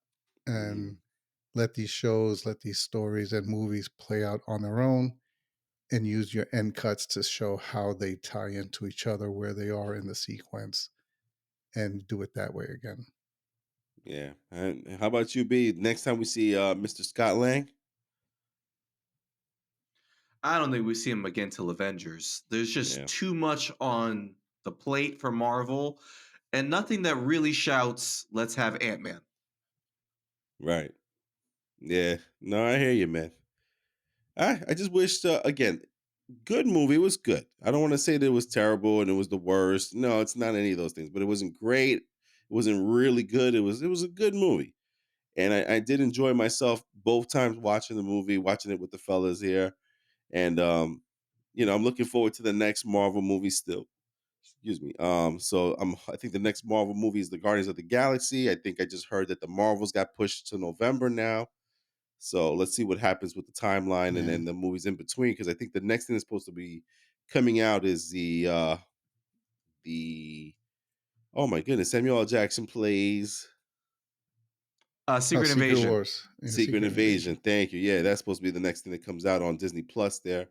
Speaker 1: Mhm.
Speaker 2: and let these shows, let these stories and movies play out on their own. and use your end cuts to show how they tie into each other, where they are in the sequence, and do it that way again.
Speaker 1: Yeah. And how about you, B? Next time we see Mr. Scott Lang?
Speaker 3: I don't think we see him again till Avengers. There's just
Speaker 1: Yeah.
Speaker 3: too much on the plate for Marvel, and nothing that really shouts, "Let's have Ant-Man."
Speaker 1: Right. Yeah. No, I hear you, man. I just wished again, good movie. It was good. I don't want to say that it was terrible and it was the worst. No, it's not any of those things. But it wasn't great. It wasn't really good. It was a good movie, and I did enjoy myself both times watching the movie, watching it with the fellas here, and I'm looking forward to the next Marvel movie still. Excuse me. So I think the next Marvel movie is the Guardians of the Galaxy. I think I just heard that the Marvels got pushed to November now. So let's see what happens with the timeline and
Speaker 2: Yeah.
Speaker 1: then the movies in between. Because I think the next thing that's supposed to be coming out is the oh my goodness, Samuel L. Jackson plays
Speaker 3: Secret
Speaker 2: Secret
Speaker 3: Invasion.
Speaker 2: Wars. Yeah,
Speaker 1: Secret
Speaker 2: Secret
Speaker 1: Invasion.
Speaker 2: Invasion.
Speaker 1: Thank you. Yeah, that's supposed to be the next thing that comes out on Disney Plus there.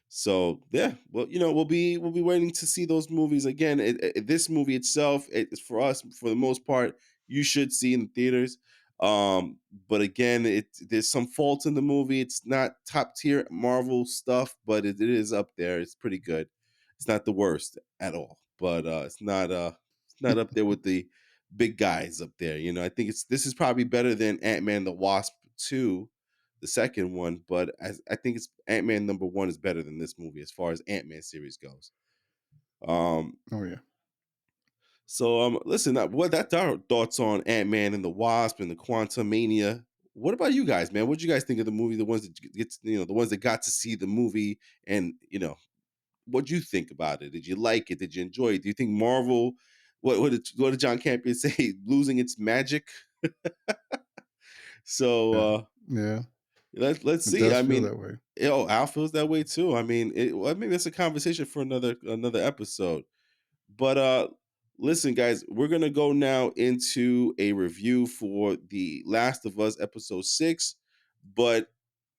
Speaker 1: So yeah, well, we'll be waiting to see those movies again. This movie itself, it's for us for the most part. You should see in the theaters. But again, there's some faults in the movie. It's not top tier Marvel stuff, but it is up there. It's pretty good. It's not the worst at all, but it's not up there with the big guys up there. I think this is probably better than Ant-Man the Wasp 2, the second one, but I think it's Ant-Man number one is better than this movie as far as Ant-Man series goes. Um,
Speaker 2: Oh yeah.
Speaker 1: so listen, what that's our thoughts on Ant-Man and the Wasp and the Quantumania. What about you guys, man? What did you guys think of the movie? The ones that the ones that got to see the movie, and what you think about it? Did you like it? Did you enjoy it? Do you think Marvel? What did John Campion say? Losing its magic. So
Speaker 2: Yeah. Yeah.
Speaker 1: let's
Speaker 2: It
Speaker 1: see.
Speaker 2: does
Speaker 1: I
Speaker 2: feel
Speaker 1: mean,
Speaker 2: that way.
Speaker 1: Al feels that way too. I mean, that's a conversation for another episode. But listen, guys, we're gonna go now into a review for The Last of Us episode 6. But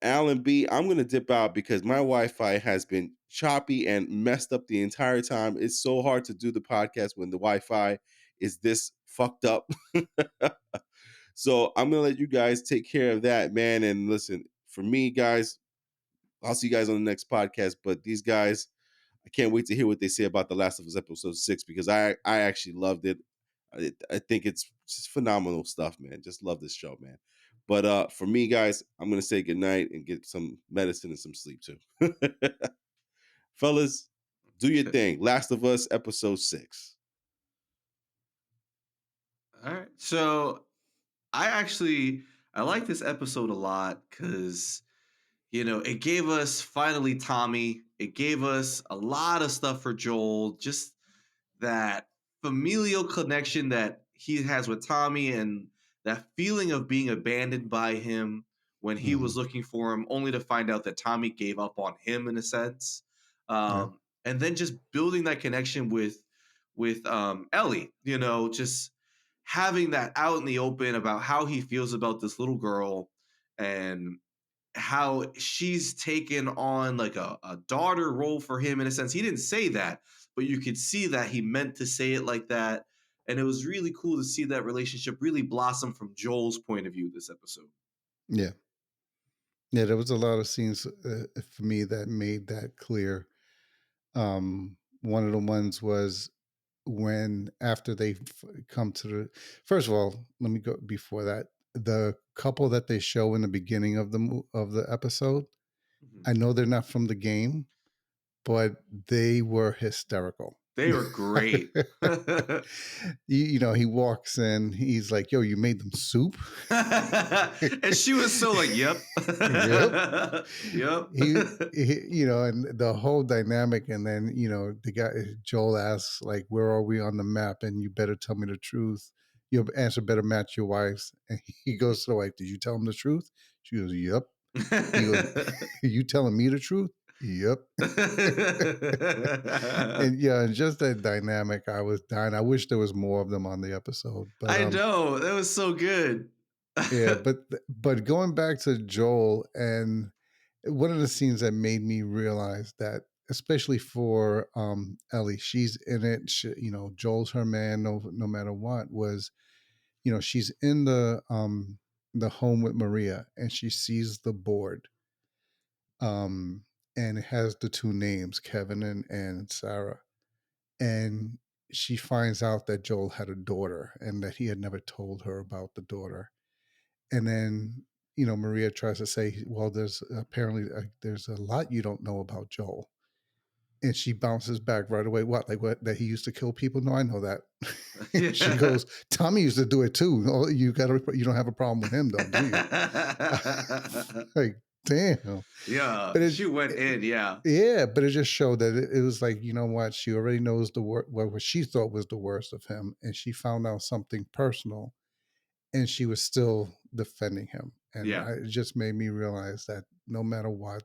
Speaker 1: Alan B, I'm gonna dip out because my Wi-Fi has been choppy and messed up the entire time. It's so hard to do the podcast when the Wi-Fi is this fucked up. So I'm gonna let you guys take care of that, man. And listen, for me, guys, I'll see you guys on the next podcast. But these guys, I can't wait to hear what they say about The Last of Us episode 6 because I actually loved it. I think it's just phenomenal stuff, man. Just love this show, man. But for me, guys, I'm gonna say goodnight and get some medicine and some sleep too. Fellas, do your thing. Last of Us episode 6.
Speaker 3: All right. So I like this episode a lot because it gave us finally Tommy. It gave us a lot of stuff for Joel. Just that familial connection that he has with Tommy and that feeling of being abandoned by him when he
Speaker 2: Hmm.
Speaker 3: was looking for him, only to find out that Tommy gave up on him in a sense.
Speaker 2: Yeah.
Speaker 3: And then just building that connection with Ellie, just having that out in the open about how he feels about this little girl and how she's taken on like a daughter role for him in a sense. He didn't say that, but you could see that he meant to say it like that. And it was really cool to see that relationship really blossom from Joel's point of view this episode.
Speaker 2: Yeah. Yeah. There was a lot of scenes for me that made that clear. One of the ones was when after they come to the first of all, let me go before that. The couple that they show in the beginning of the episode,
Speaker 3: Mhm.
Speaker 2: I know they're not from the game, but they were hysterical.
Speaker 3: They were great.
Speaker 2: He walks in, he's like, "Yo, you made them soup?"
Speaker 3: And she was so like, yep.
Speaker 2: Yep.
Speaker 3: Yep.
Speaker 2: And the whole dynamic, and then the guy Joel asks like, "Where are we on the map?" And you better tell me the truth. Your answer better match your wife's. And he goes to the wife, "Did you tell him the truth?" She goes, "Yep." He goes, "You telling me the truth?" "Yep." And yeah, and just that dynamic, I was dying. I wish there was more of them on the episode, but
Speaker 3: I know. That was so good.
Speaker 2: yeah, but going back to Joel, and one of the scenes that made me realize that, especially for Ellie, she's in it. Joel's her man, no matter what. Was she's in the home with Maria, and she sees the board, um, and it has the two names, Kevin and Sarah, and she finds out that Joel had a daughter and that he had never told her about the daughter. And then Maria tries to say, well, there's apparently there's a lot you don't know about Joel. And she bounces back right away. What, like what, that he used to kill people? No, I know that. She
Speaker 3: Yeah.
Speaker 2: goes, Tommy used to do it too. Oh, you don't have a problem with him though, do you? Like, damn.
Speaker 3: Yeah,
Speaker 2: But
Speaker 3: she went in, yeah.
Speaker 2: yeah, but it just showed that it was like, you know what? She already knows what she thought was the worst of him, and she found out something personal, and she was still defending him. And
Speaker 3: Yeah.
Speaker 2: it just made me realize that no matter what,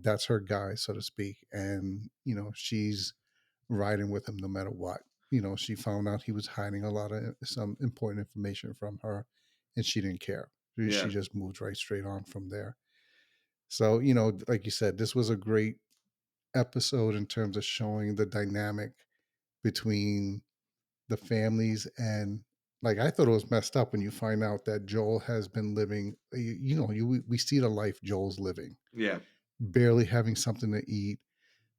Speaker 2: that's her guy, so to speak, and she's riding with him no matter what. She found out he was hiding a lot of some important information from her, and she didn't care. She
Speaker 3: Yeah.
Speaker 2: just moved right straight on from there. So, like you said, this was a great episode in terms of showing the dynamic between the families. And like, I thought it was messed up when you find out that Joel has been living, we see the life Joel's living,
Speaker 3: Yeah.
Speaker 2: barely having something to eat,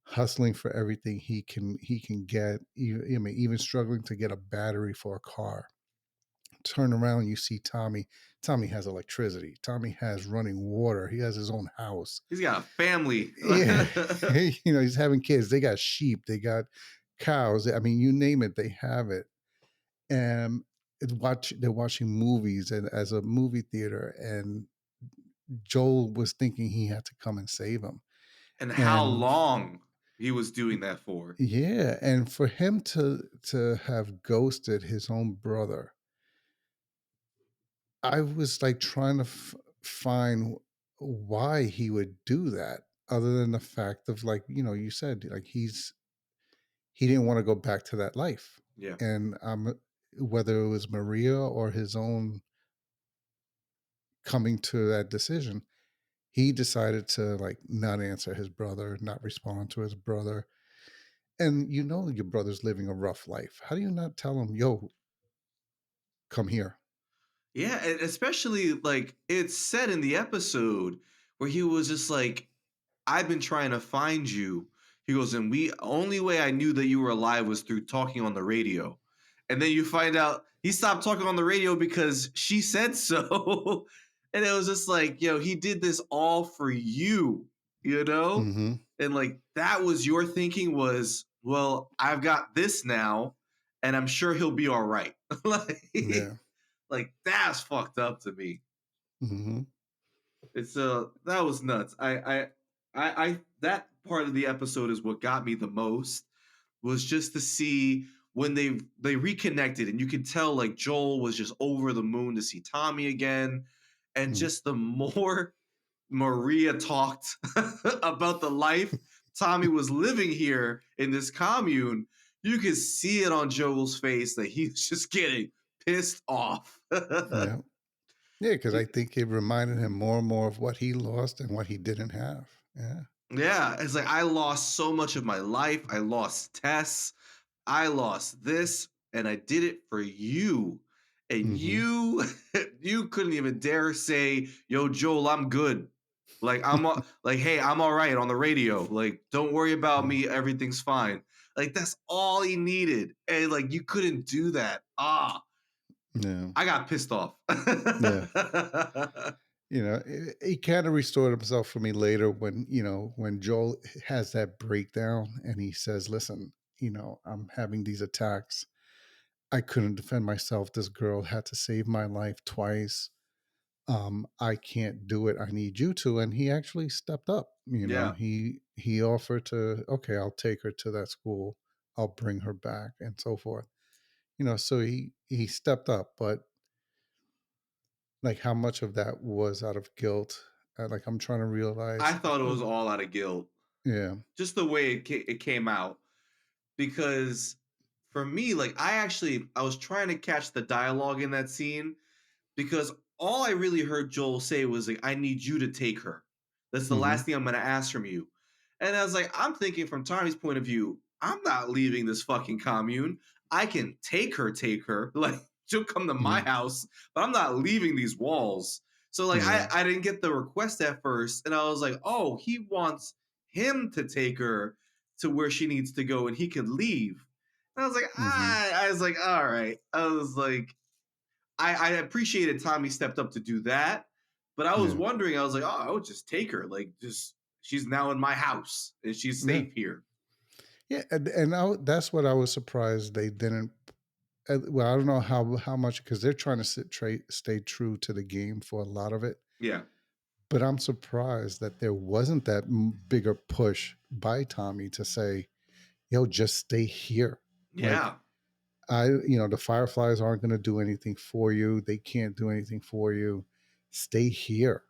Speaker 2: hustling for everything he can get, even struggling to get a battery for a car. Turn around, you see Tommy has electricity, Tommy has running water, he has his own house.
Speaker 3: He's got a family.
Speaker 2: Yeah. He's having kids, they got sheep, they got cows, I mean, you name it, they have it. And they're watching movies and as a movie theater, and Joel was thinking he had to come and save him.
Speaker 3: And how
Speaker 2: And
Speaker 3: long he was doing that for.
Speaker 2: yeah, and for him to have ghosted his own brother, I was like trying to find why he would do that, other than the fact of, like, you said, like, he didn't want to go back to that life.
Speaker 3: Yeah.
Speaker 2: And whether it was Maria or his own coming to that decision, he decided to, like, not answer his brother, not respond to his brother. And your brother's living a rough life. How do you not tell him, yo, come here?
Speaker 3: Yeah, and especially like it's said in the episode where he was just like, I've been trying to find you. He goes, and we only way I knew that you were alive was through talking on the radio. And then you find out he stopped talking on the radio because she said so. And it was just like, he did this all for you, you know?
Speaker 2: Mm-hmm.
Speaker 3: And like that was your thinking was, well, I've got this now, and I'm sure he'll be all right.
Speaker 2: Yeah.
Speaker 3: Like that's fucked up to me.
Speaker 2: Mm-hmm.
Speaker 3: It's that was nuts. I that part of the episode is what got me the most, was just to see when they reconnected, and you could tell like Joel was just over the moon to see Tommy again, and
Speaker 2: Mm-hmm.
Speaker 3: just the more Maria talked about the life Tommy was living here in this commune, you could see it on Joel's face that he was just getting pissed off.
Speaker 2: Yeah. Yeah, because I think it reminded him more and more of what he lost and what he didn't have. Yeah.
Speaker 3: Yeah, it's like I lost so much of my life. I lost Tess. I lost this, and I did it for you. And
Speaker 2: Mm-hmm.
Speaker 3: you couldn't even dare say, "Yo, Joel, I'm good." Like like, hey, I'm all right on the radio. Like, don't worry about me. Everything's fine. Like that's all he needed, and like you couldn't do that.
Speaker 2: Yeah.
Speaker 3: I got pissed off.
Speaker 2: Yeah. He kind of restored himself for me later when Joel has that breakdown and he says, listen, I'm having these attacks. I couldn't defend myself. This girl had to save my life twice. I can't do it. I need you to. And he actually stepped up.
Speaker 3: Yeah.
Speaker 2: He offered to, okay, I'll take her to that school. I'll bring her back and so forth. So he stepped up, but like how much of that was out of guilt? Like I'm trying to
Speaker 3: I
Speaker 2: realize.
Speaker 3: thought it was all out of guilt.
Speaker 2: Yeah.
Speaker 3: Just the way it came out, because for me, like I was trying to catch the dialogue in that scene, because all I really heard Joel say was like, I need you to take her. That's the
Speaker 2: Hmm.
Speaker 3: last thing I'm gonna ask from you. And I was like, I'm thinking from Tommy's point of view, I'm not leaving this fucking commune. I can take her. Like, she'll come to my
Speaker 2: Hmm.
Speaker 3: house, but I'm not leaving these walls. So like
Speaker 2: Yeah.
Speaker 3: I didn't get the request at first, and I was like, oh, he wants him to take her to where she needs to go and he could leave. And I was like,
Speaker 2: Hmm.
Speaker 3: I was like, all right. I was like, I appreciated Tommy stepped up to do that, but I was
Speaker 2: Yeah.
Speaker 3: wondering, I was like, oh, I would just take her. Like, just she's now in my house and she's
Speaker 2: Yeah.
Speaker 3: safe here.
Speaker 2: Yeah. That's what I was surprised they didn't. Well, I don't know how much because they're trying to stay true to the game for a lot of it.
Speaker 3: Yeah.
Speaker 2: But I'm surprised that there wasn't that bigger push by Tommy to say, "Yo, just stay here." Like
Speaker 3: Yeah.
Speaker 2: the Fireflies aren't going to do anything for you. They can't do anything for you. Stay here.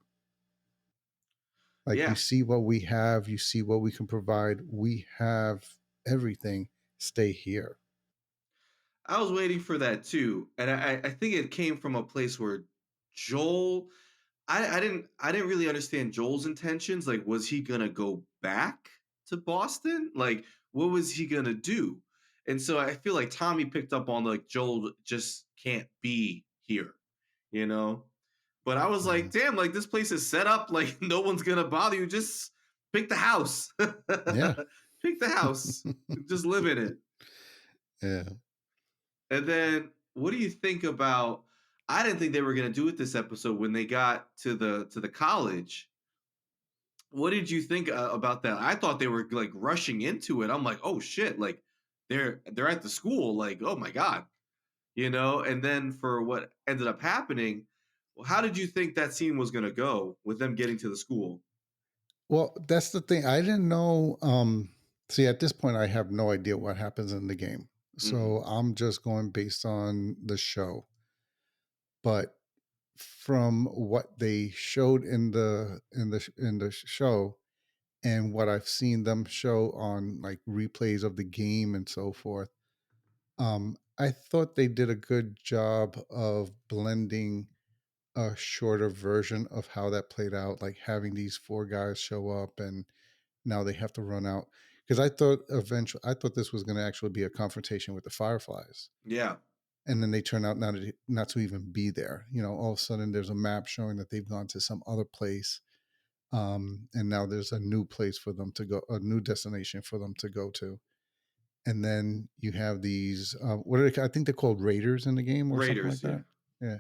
Speaker 2: Like you
Speaker 3: Yeah.
Speaker 2: see what we have, you see what we can provide. We have everything. Stay here.
Speaker 3: I was waiting for that too. And I think it came from a place where Joel I didn't really understand Joel's intentions. Like, was he gonna go back to Boston? Like, what was he gonna do? And so I feel like Tommy picked up on like Joel just can't be here, you know? But I was like,
Speaker 2: Mhm.
Speaker 3: damn, like this place is set up, like no one's gonna bother you. Just pick the house.
Speaker 2: Yeah.
Speaker 3: Pick the house. Just live in it.
Speaker 2: Yeah.
Speaker 3: And then what do you think about I didn't think they were gonna do it this episode when they got to the college. What did you think about that? I thought they were like rushing into it. I'm like, oh shit, like they're at the school, like oh my god, you know. And then for what ended up happening, well, how did you think that scene was going to go with them getting to the school?
Speaker 2: Well, that's the thing. I didn't know. See, at this point, I have no idea what happens in the game.
Speaker 3: Hmm.
Speaker 2: So I'm just going based on the show. But from what they showed in the show and what I've seen them show on like replays of the game and so forth, I thought they did a good job of blending a shorter version of how that played out, like having these four guys show up and now they have to run out. Because I thought this was going to actually be a confrontation with the Fireflies,
Speaker 3: Yeah.
Speaker 2: and then they turn out not to even be there. All of a sudden there's a map showing that they've gone to some other place, and now there's a new place for them to go, a new destination for them to go to. And then you have these what are they, I think they're called raiders in the game or something like
Speaker 3: Raiders. Yeah.
Speaker 2: that. Yeah.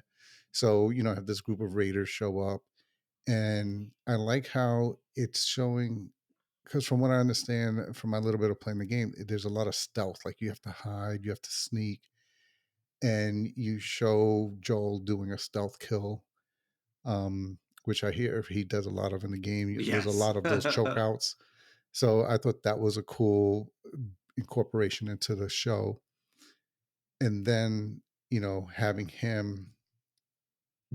Speaker 2: So have this group of raiders show up, and I like how it's showing, because from what I understand from my little bit of playing the game, there's a lot of stealth. Like you have to hide, you have to sneak, and you show Joel doing a stealth kill, which I hear he does a lot of in the game. There's a
Speaker 3: Yes.
Speaker 2: lot of those choke outs. So I thought that was a cool incorporation into the show. And then, having him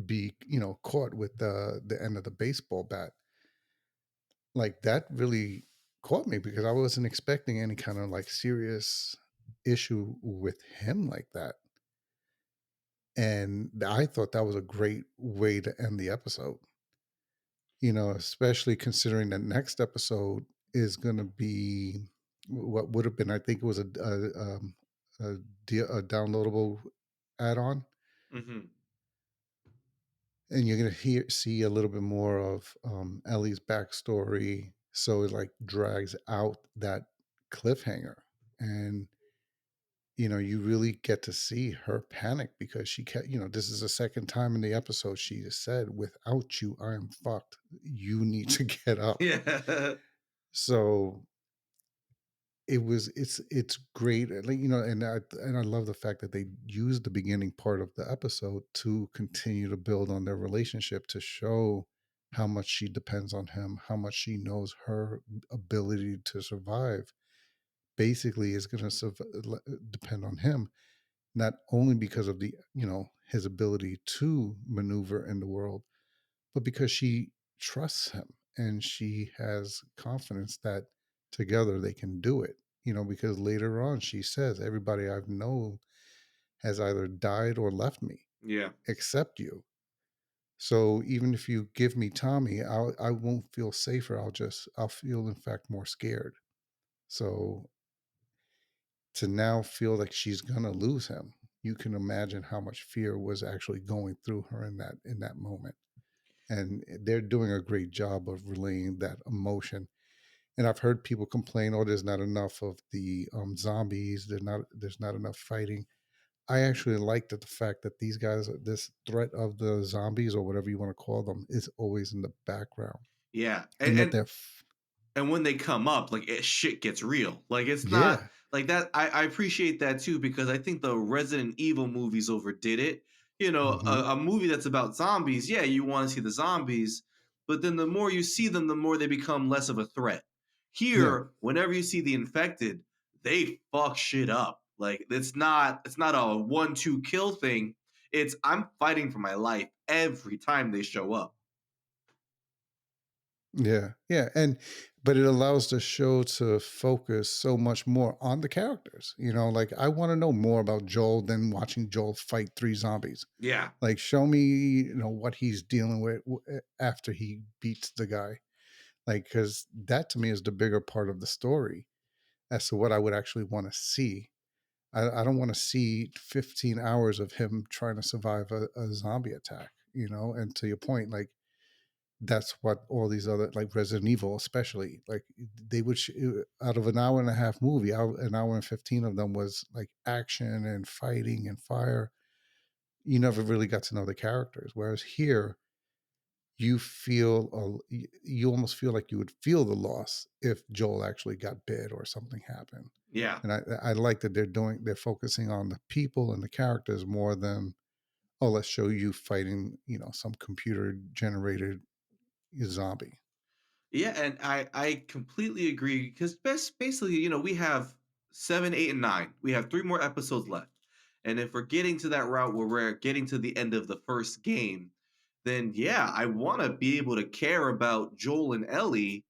Speaker 2: be, caught with the end of the baseball bat, like that really caught me because I wasn't expecting any kind of like serious issue with him like that. And I thought that was a great way to end the episode, especially considering the next episode is going to be what would have been, I think it was a downloadable add-on,
Speaker 3: Hmm.
Speaker 2: and you're going to see a little bit more of Ellie's backstory. So it like drags out that cliffhanger, and you really get to see her panic because she kept, this is the second time in the episode she just said, "Without you, I am fucked. You need to get up."
Speaker 3: Yeah.
Speaker 2: So it's great, like, and I love the fact that they used the beginning part of the episode to continue to build on their relationship, to show how much she depends on him, how much she knows her ability to survive basically is going to depend on him, not only because of the his ability to maneuver in the world, but because she trusts him and she has confidence that together they can do it. Because later on she says, "Everybody I've known has either died or left me
Speaker 3: Yeah.
Speaker 2: except you." So even if you give me Tommy, I won't feel safer. I'll feel in fact more scared. So to now feel like she's gonna lose him, you can imagine how much fear was actually going through her in that moment. And they're doing a great job of relaying that emotion. And I've heard people complain, "Oh, there's not enough of the zombies. There's not enough fighting." I actually like that the fact that these guys, this threat of the zombies or whatever you want to call them, is always in the background,
Speaker 3: Yeah,
Speaker 2: and that they're,
Speaker 3: and when they come up, like shit gets real. Like it's not
Speaker 2: yeah,
Speaker 3: like that. I appreciate that too because I think the Resident Evil movies overdid it. You know,
Speaker 2: hmm
Speaker 3: a movie that's about zombies, yeah, you want to see the zombies, but then the more you see them, the more they become less of a threat.
Speaker 2: yeah,
Speaker 3: Here, whenever you see the infected, they fuck shit up. Like it's not a 1-2 kill thing. It's I'm fighting for my life every time they show up.
Speaker 2: yeah, yeah, and but it allows the show to focus so much more on the characters. Like I want to know more about Joel than watching Joel fight three zombies.
Speaker 3: Yeah,
Speaker 2: Like, show me, what he's dealing with after he beats the guy. Like, because that to me is the bigger part of the story as to what I would actually want to see. I don't want to see 15 hours of him trying to survive a zombie attack, And to your point, like, that's what all these other, like Resident Evil, especially, like, they would, out of an hour and a half movie, an hour and 15 of them was like action and fighting and fire. You never really got to know the characters. Whereas here, you almost feel like you would feel the loss if Joel actually got bit or something happened.
Speaker 3: yeah.
Speaker 2: And I like that they're focusing on the people and the characters more than, oh, let's show you fighting, some computer generated zombie.
Speaker 3: Yeah, and I completely agree because basically, we have 7, 8, and 9. We have 3 more episodes left. And if we're getting to that route where we're getting to the end of the first game, then yeah, I want to be able to care about Joel and Ellie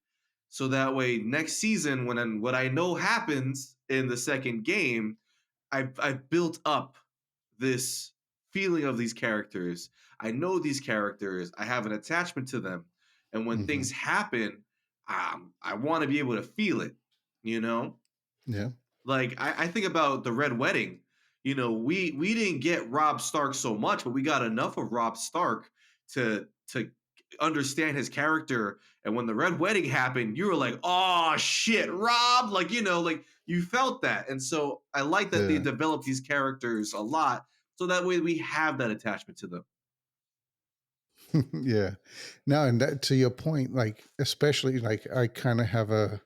Speaker 3: so that way next season when what I know happens in the second game, I've built up this feeling of these characters. I know these characters. I have an attachment to them, and when
Speaker 2: hmm
Speaker 3: things happen, I want to be able to feel it. You know,
Speaker 2: Yeah.
Speaker 3: like I think about the Red Wedding. We didn't get Rob Stark so much, but we got enough of Rob Stark to understand his character. And when the Red Wedding happened, you were like, "Oh shit, Rob!" Like like you felt that. And so I like that they
Speaker 2: Yeah.
Speaker 3: developed these characters a lot, so that way we have that attachment to them.
Speaker 2: Yeah. Now, and that, to your point, like, especially, like, I kind of have a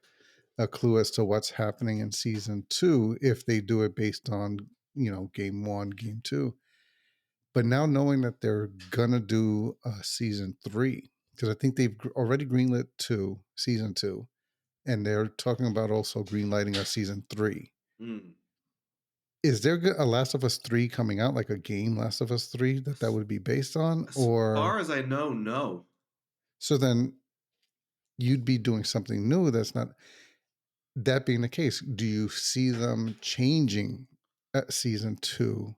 Speaker 2: clue as to what's happening in season two if they do it based on, game one, game two. But now knowing that they're gonna do season three, because I think they've already greenlit season two, and they're talking about also greenlighting a season three.
Speaker 3: Mm.
Speaker 2: Is there a Last of Us three coming out, like a game Last of Us three that
Speaker 3: As,
Speaker 2: would be based on,
Speaker 3: as
Speaker 2: or
Speaker 3: far as I know, no.
Speaker 2: so then you'd be doing something new that's not. That being the case, do you see them changing at season two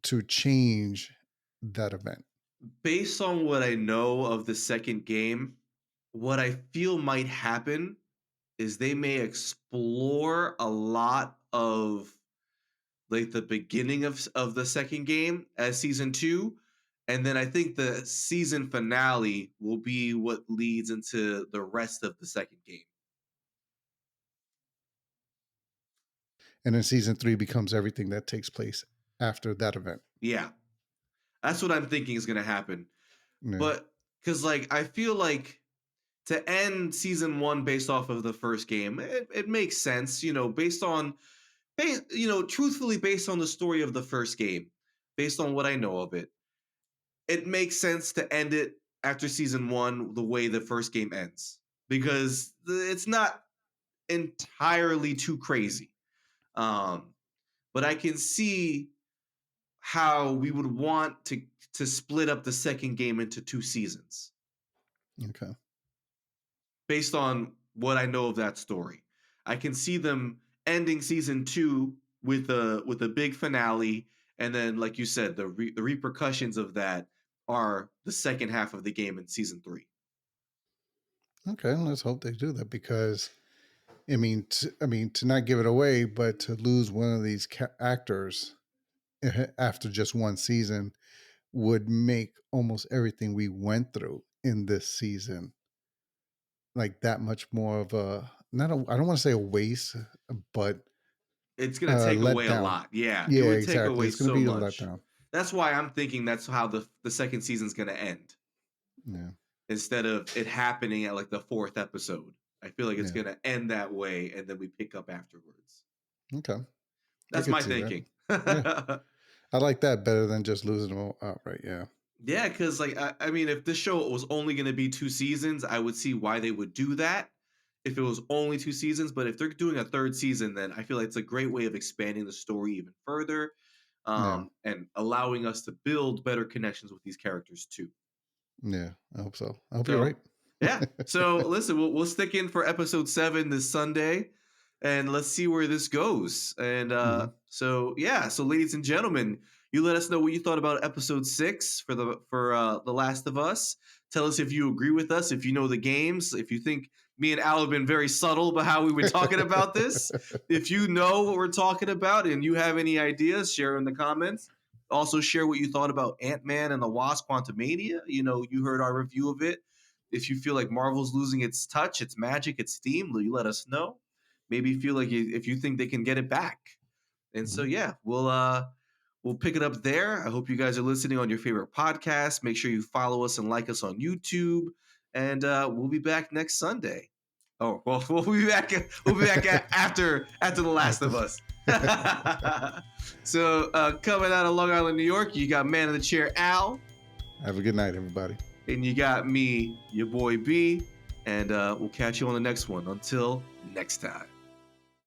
Speaker 2: to change that event?
Speaker 3: Based on what I know of the second game, what I feel might happen is they may explore a lot of like the beginning of the second game as season 2, and then I think the season finale will be what leads into the rest of the second game.
Speaker 2: And then season three becomes everything that takes place after that event.
Speaker 3: Yeah. That's what I'm thinking is going to happen.
Speaker 2: Yeah.
Speaker 3: But cuz like I feel like to end season 1 based off of the first game, it makes sense, based on truthfully based on the story of the first game, based on what I know of it. It makes sense to end it after season 1 the way the first game ends because it's not entirely too crazy. Um but I can see how we would want to split up the second game into 2 seasons
Speaker 2: Okay.
Speaker 3: based on what I know of that story. I can see them ending season 2 with a big finale, and then like you said the repercussions of that are the second half of the game in season 3.
Speaker 2: Okay, let's hope they do that because to not give it away, but to lose one of these actors after just one season would make almost everything we went through in this season like that much more of a not a I don't want to say a waste, but
Speaker 3: It's going to take
Speaker 2: let
Speaker 3: away a
Speaker 2: down.
Speaker 3: lot. Yeah, it
Speaker 2: Yeah,
Speaker 3: would take
Speaker 2: exactly.
Speaker 3: away
Speaker 2: It's going to
Speaker 3: so
Speaker 2: be a
Speaker 3: much.
Speaker 2: letdown.
Speaker 3: That's why I'm thinking that's how the second season's going to end.
Speaker 2: Yeah.
Speaker 3: Instead of it happening at like the 4th episode. I feel like it's
Speaker 2: Yeah.
Speaker 3: going to end that way and then we pick up afterwards.
Speaker 2: Okay. I
Speaker 3: That's
Speaker 2: could
Speaker 3: my
Speaker 2: see that.
Speaker 3: thinking.
Speaker 2: Yeah. I like that better than just losing them outright. Yeah.
Speaker 3: Yeah, because like I mean, if this show was only going to be 2 seasons, I would see why they would do that. If it was only 2 seasons, but if they're doing a 3rd season, then I feel like it's a great way of expanding the story even further,
Speaker 2: Yeah.
Speaker 3: and allowing us to build better connections with these characters too.
Speaker 2: Yeah. I hope so. I hope you're
Speaker 3: So
Speaker 2: right.
Speaker 3: yeah. So listen, we'll stick in for episode 7 this Sunday, and let's see where this goes. And
Speaker 2: Mhm.
Speaker 3: so yeah. So ladies and gentlemen, you let us know what you thought about episode 6 for the Last of Us. Tell us if you agree with us, if you know the games, if you think me and Al have been very subtle about how we were talking about this. If you know what we're talking about and you have any ideas, share in the comments. Also share what you thought about Ant-Man and the Wasp Quantumania. You know, you heard our review of it. If you feel like Marvel's losing its touch, its magic, its theme, you let us know. Maybe feel like if you think they can get it back. And so
Speaker 2: Mhm.
Speaker 3: yeah, we'll pick it up there. I hope you guys are listening on your favorite podcast. Make sure you follow us and like us on YouTube. And we'll be back next Sunday. Oh well, we'll be back. We'll be back after The Last of Us. So coming out of Long Island, New York, you got Man in the Chair Al.
Speaker 2: Have a good night, everybody.
Speaker 3: And you got me, your boy B. And we'll catch you on the next one. Until next time.